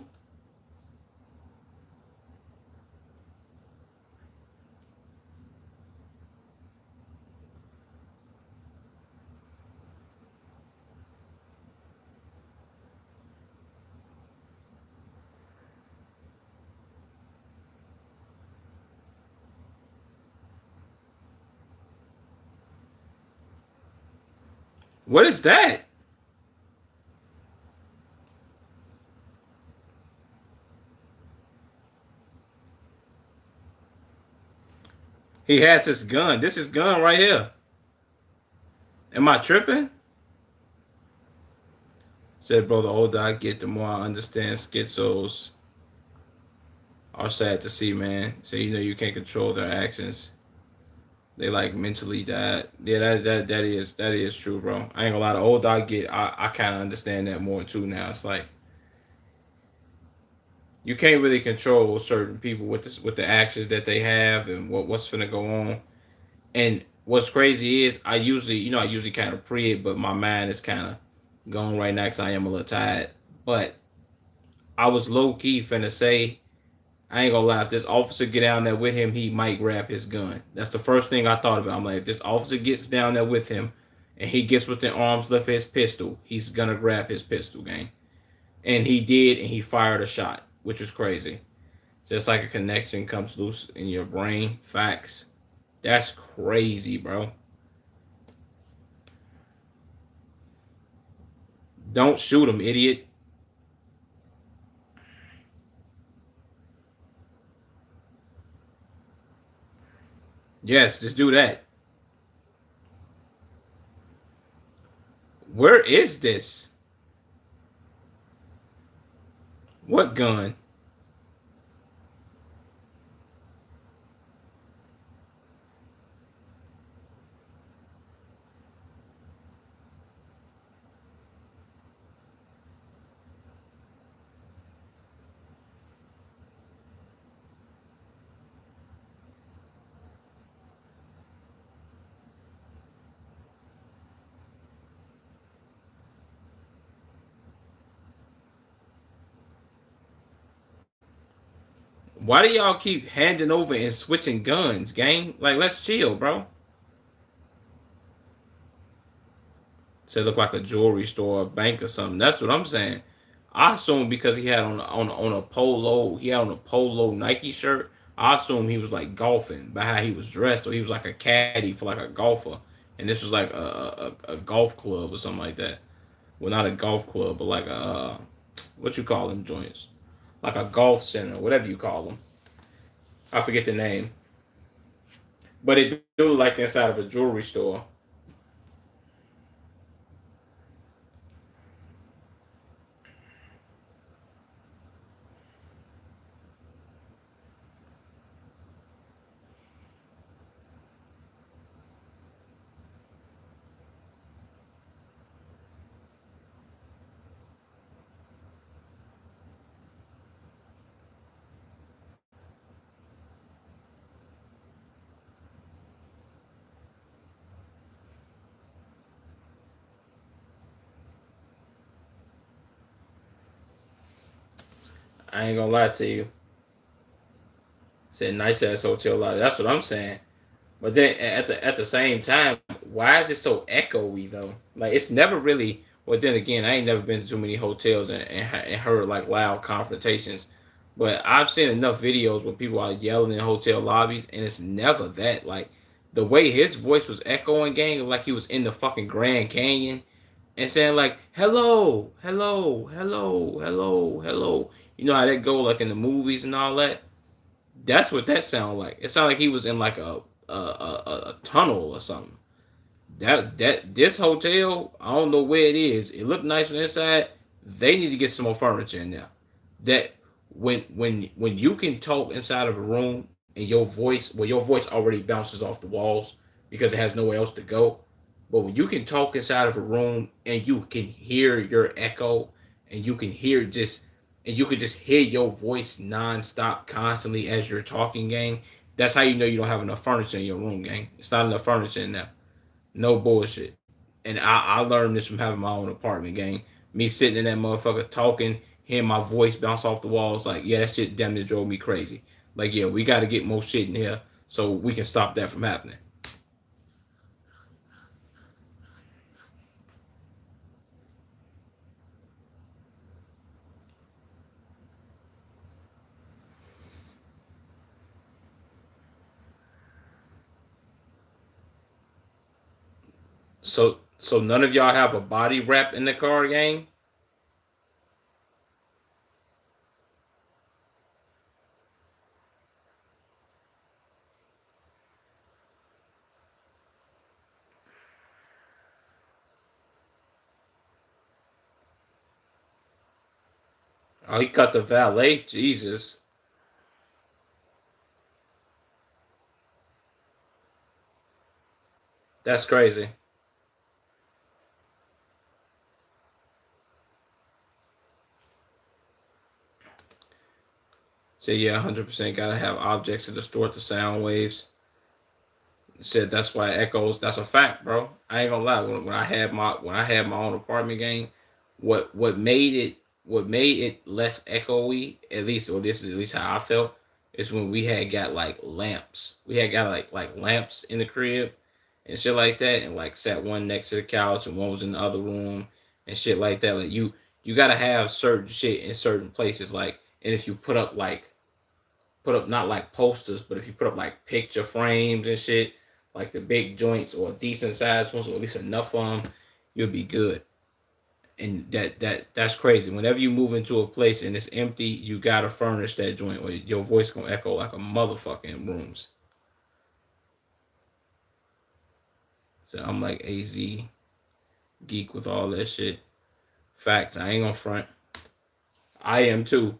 What is that? He has his gun. This is gun right here. Am I tripping? Said, bro, the older I get, the more I understand schizos are sad to see, man. So you can't control their actions. They like mentally died. Yeah, that is true, bro. I ain't gonna lie. The older I get, I kind of understand that more too now. It's like you can't really control certain people with the actions that they have and what's gonna go on. And what's crazy is I usually kind of pre it, but my mind is kind of going right now because I am a little tired. But I was low key finna say, I ain't gonna lie, if this officer get down there with him, he might grab his gun. That's the first thing I thought about. I'm like, if this officer gets down there with him and he gets within arm's length of his pistol, he's gonna grab his pistol, gang. And he did, and he fired a shot, which was crazy. Just like a connection comes loose in your brain. Facts. That's crazy, bro. Don't shoot him, idiot. Yes, just do that. Where is this? What gun? Why do y'all keep handing over and switching guns, gang? Like, let's chill, bro. So it look like a jewelry store, a bank, or something. That's what I'm saying. I assume because he had on a polo, he had on a polo Nike shirt. I assume he was like golfing by how he was dressed, or he was like a caddy for like a golfer, and this was like a golf club or something like that. Well, not a golf club, but like a what you call them joints, like a golf center, whatever you call them. I forget the name, but it do look like the inside of a jewelry store. I ain't gonna lie to you. Said nice ass hotel lobby. That's what I'm saying. But then at the same time, why is it so echoey though? Like it's never really. Well, then again, I ain't never been to too many hotels and heard like loud confrontations. But I've seen enough videos where people are yelling in hotel lobbies, and it's never that. Like the way his voice was echoing, gang, like he was in the fucking Grand Canyon and saying like, "Hello, hello, hello, hello, hello." You know how that go like in the movies and all that. That's what that sounded like. It sounded like he was in like a tunnel or something. That this hotel, I don't know where it is. It looked nice on the inside. They need to get some more furniture in there. That when you can talk inside of a room and your voice already bounces off the walls because it has nowhere else to go. But when you can talk inside of a room and you can hear your echo and you can just hear your voice nonstop constantly as you're talking, gang. That's how you know you don't have enough furniture in your room, gang. It's not enough furniture in there. No bullshit. And I learned this from having my own apartment, gang. Me sitting in that motherfucker talking, hearing my voice bounce off the walls, like, yeah, that shit damn near drove me crazy. Like, yeah, we got to get more shit in here so we can stop that from happening. So none of y'all have a body wrap in the car, gang? Oh, he cut the valet. Jesus. That's crazy. So yeah, 100% gotta have objects to distort the sound waves. Said that's why it echoes. That's a fact, bro. I ain't gonna lie. When I had my own apartment game, what made it less echoey, at least, or this is at least how I felt, is when we had got like lamps. We had got like lamps in the crib and shit like that, and like sat one next to the couch and one was in the other room and shit like that. Like you gotta have certain shit in certain places. Like, and if you put up not like posters, but if you put up like picture frames and shit, like the big joints or decent sized ones, or at least enough of them, you'll be good. And that's crazy. Whenever you move into a place and it's empty, you gotta furnish that joint, or your voice gonna echo like a motherfucker in rooms. So I'm like AZ geek with all that shit. Facts. I ain't gonna front. I am too.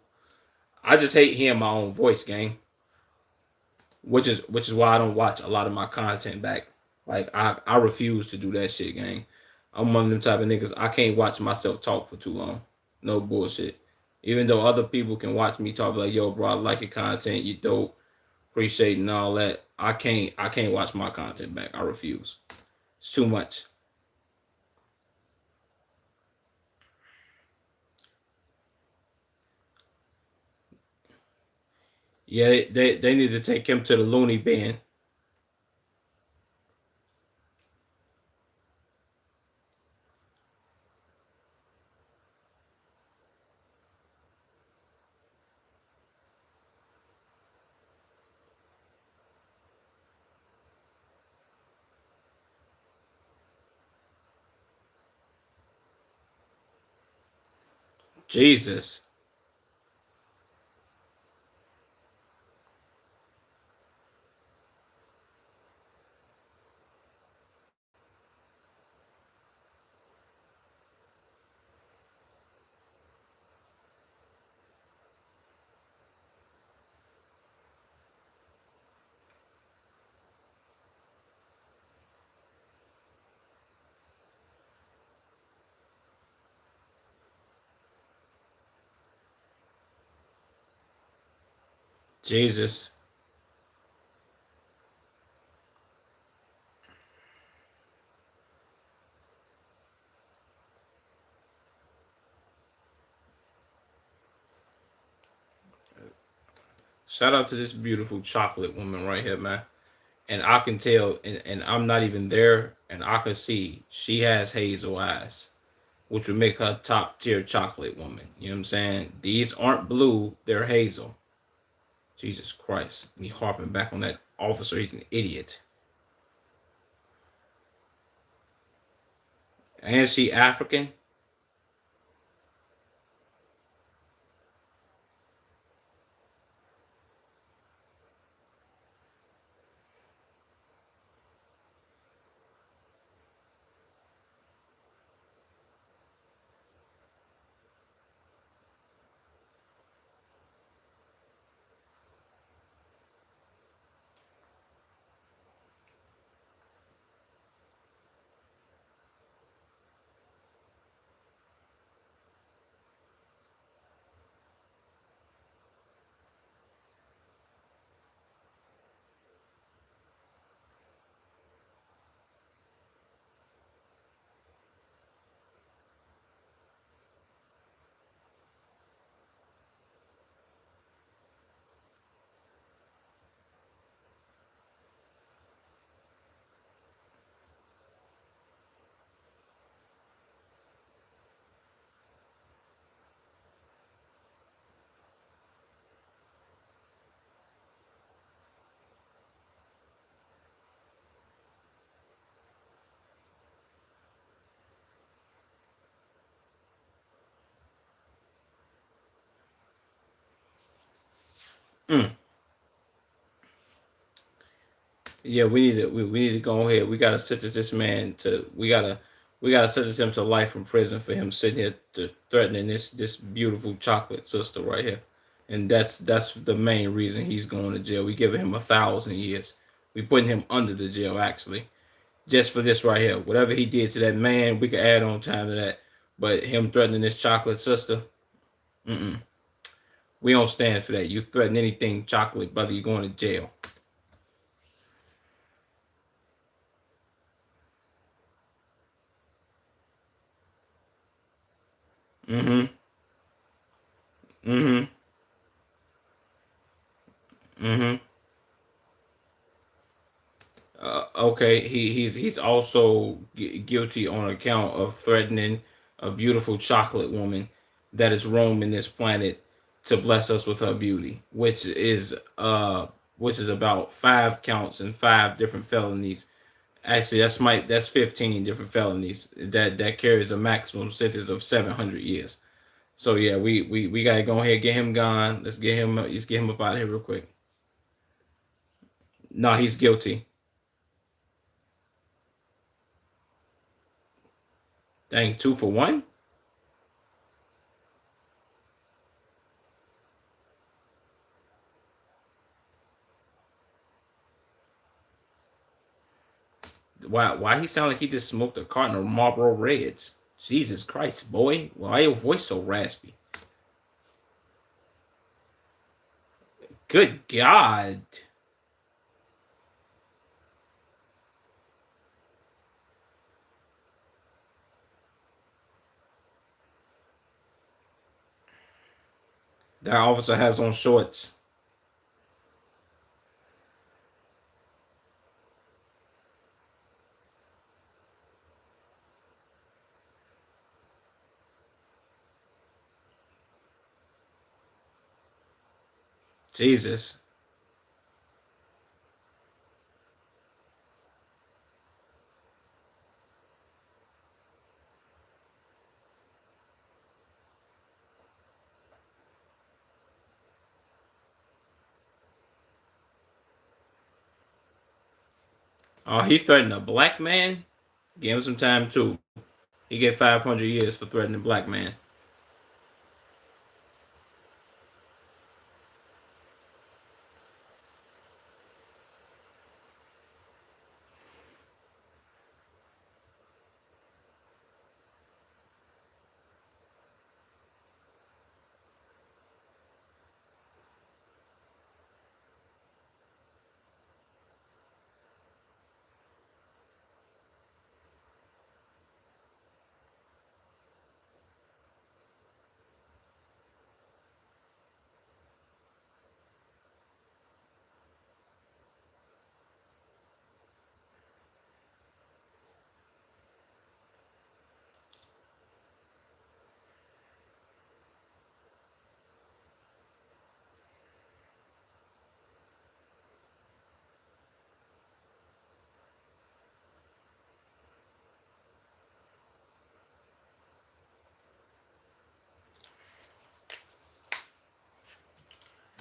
I just hate hearing my own voice, gang. Which is why I don't watch a lot of my content back. Like I refuse to do that shit, gang. I'm one of them type of niggas. I can't watch myself talk for too long. No bullshit. Even though other people can watch me talk like, yo, bro, I like your content, you dope, appreciate and all that. I can't watch my content back. I refuse. It's too much. Yeah, they need to take him to the loony bin. Jesus. Jesus. Shout out to this beautiful chocolate woman right here, man. And I can tell, and I'm not even there, and I can see she has hazel eyes, which would make her top tier chocolate woman. You know what I'm saying? These aren't blue, they're hazel. Jesus Christ. Me harping back on that officer, he's an idiot. And she African? Mm. Yeah, we need to go ahead. We gotta sentence this man to we gotta sentence him to life in prison for him sitting here threatening this beautiful chocolate sister right here. And that's the main reason he's going to jail. We giving him 1,000 years. We putting him under the jail actually. Just for this right here. Whatever he did to that man, we could add on time to that. But him threatening this chocolate sister, mm-mm. We don't stand for that. You threaten anything chocolate, brother, you're going to jail. Mm-hmm. Mm-hmm. Mm-hmm. Okay, he's also guilty on account of threatening a beautiful chocolate woman that is roaming this planet to bless us with her beauty, which is about 5 counts and 5 different felonies. Actually, that's 15 different felonies that carries a maximum sentence of 700 years. So yeah, we gotta go ahead and get him gone. Let's get him up out of here real quick. No, he's guilty. Dang, 2 for 1. Why he sound like he just smoked a carton of Marlboro Reds? Jesus Christ, boy! Why your voice so raspy? Good God! That officer has on shorts. Jesus. Oh, he threatened a black man. Give him some time too. He get 500 years for threatening a black man.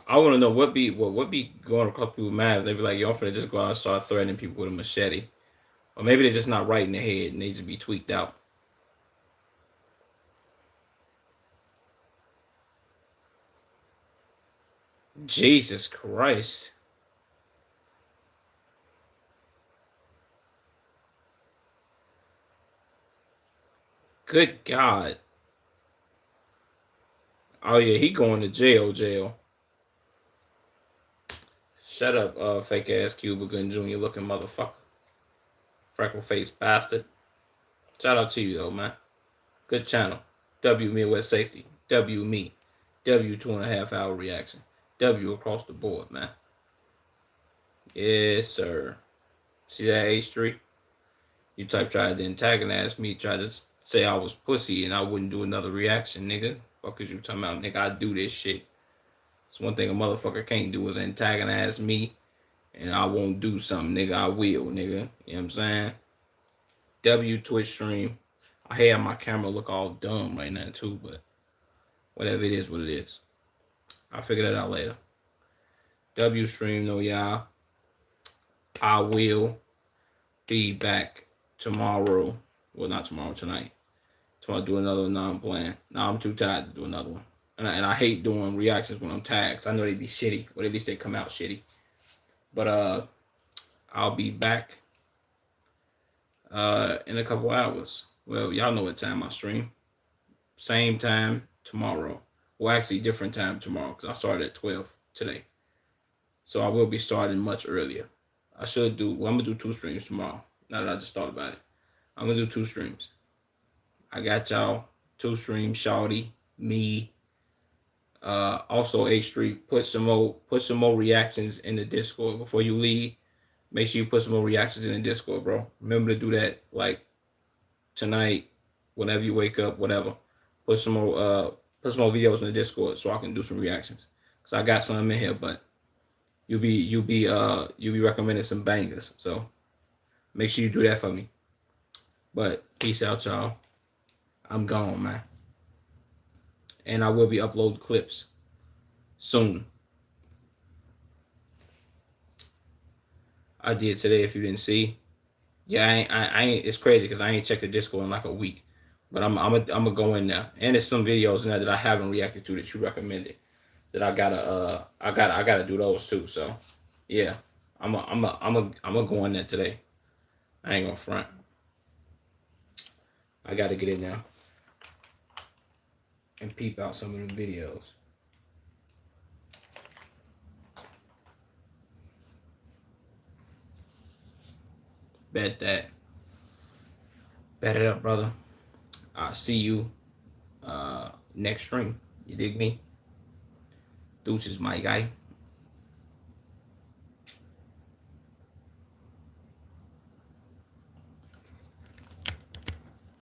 I want to know what be going across people's minds. They be like, "Yo, I'm finna just go out and start threatening people with a machete," or maybe they're just not right in the head and they just be tweaked out. Jesus Christ! Good God! Oh yeah, he going to jail. Shut up, fake ass Cuba Gooding Jr. looking motherfucker, freckle face bastard. Shout out to you though, man. Good channel. W Midwest Safety. W me. W 2.5 hour reaction. W across the board, man. Yes, sir. See that H3? You type tried to antagonize me, tried to say I was pussy and I wouldn't do another reaction, nigga. Fuck is you talking about, nigga? I do this shit. It's one thing a motherfucker can't do is antagonize me and I won't do something, nigga. I will, nigga. You know what I'm saying? W Twitch stream. I had my camera look all dumb right now too, but whatever it is, what it is. I'll figure that out later. W stream, no y'all. I will be back tomorrow. Well, not tomorrow, tonight. Tomorrow, do another non-plan. Now I'm too tired to do another one. And I hate doing reactions when I'm tagged. I know they be shitty, but at least they come out shitty. But I'll be back in a couple hours. Well, y'all know what time I stream. Same time tomorrow. Well, actually, different time tomorrow because I started at 12 today. So I will be starting much earlier. I should do. Well, I'm gonna do 2 streams tomorrow. Now that I just thought about it, I'm gonna do 2 streams. I got y'all Two Stream, Shawty, me, also H Street. Put some more reactions in the Discord before you leave. Make sure you put some more reactions in the Discord, bro. Remember to do that like tonight, whenever you wake up, whatever. Put some more videos in the Discord so I can do some reactions. Cause I got some in here, but you'll be recommending some bangers. So make sure you do that for me. But peace out, y'all. I'm gone, man. And I will be uploading clips soon. I did today. If you didn't see, yeah, I ain't. It's crazy because I ain't checked the Discord in like a week. But I'm gonna go in there, and there's some videos in there that I haven't reacted to that you recommended. That I gotta do those too. So, yeah, I'm gonna go in there today. I ain't gonna front. I gotta get in there and peep out some of the videos. Bet that. Bet it up, brother. I'll see you next stream. You dig me? Deuces, my guy.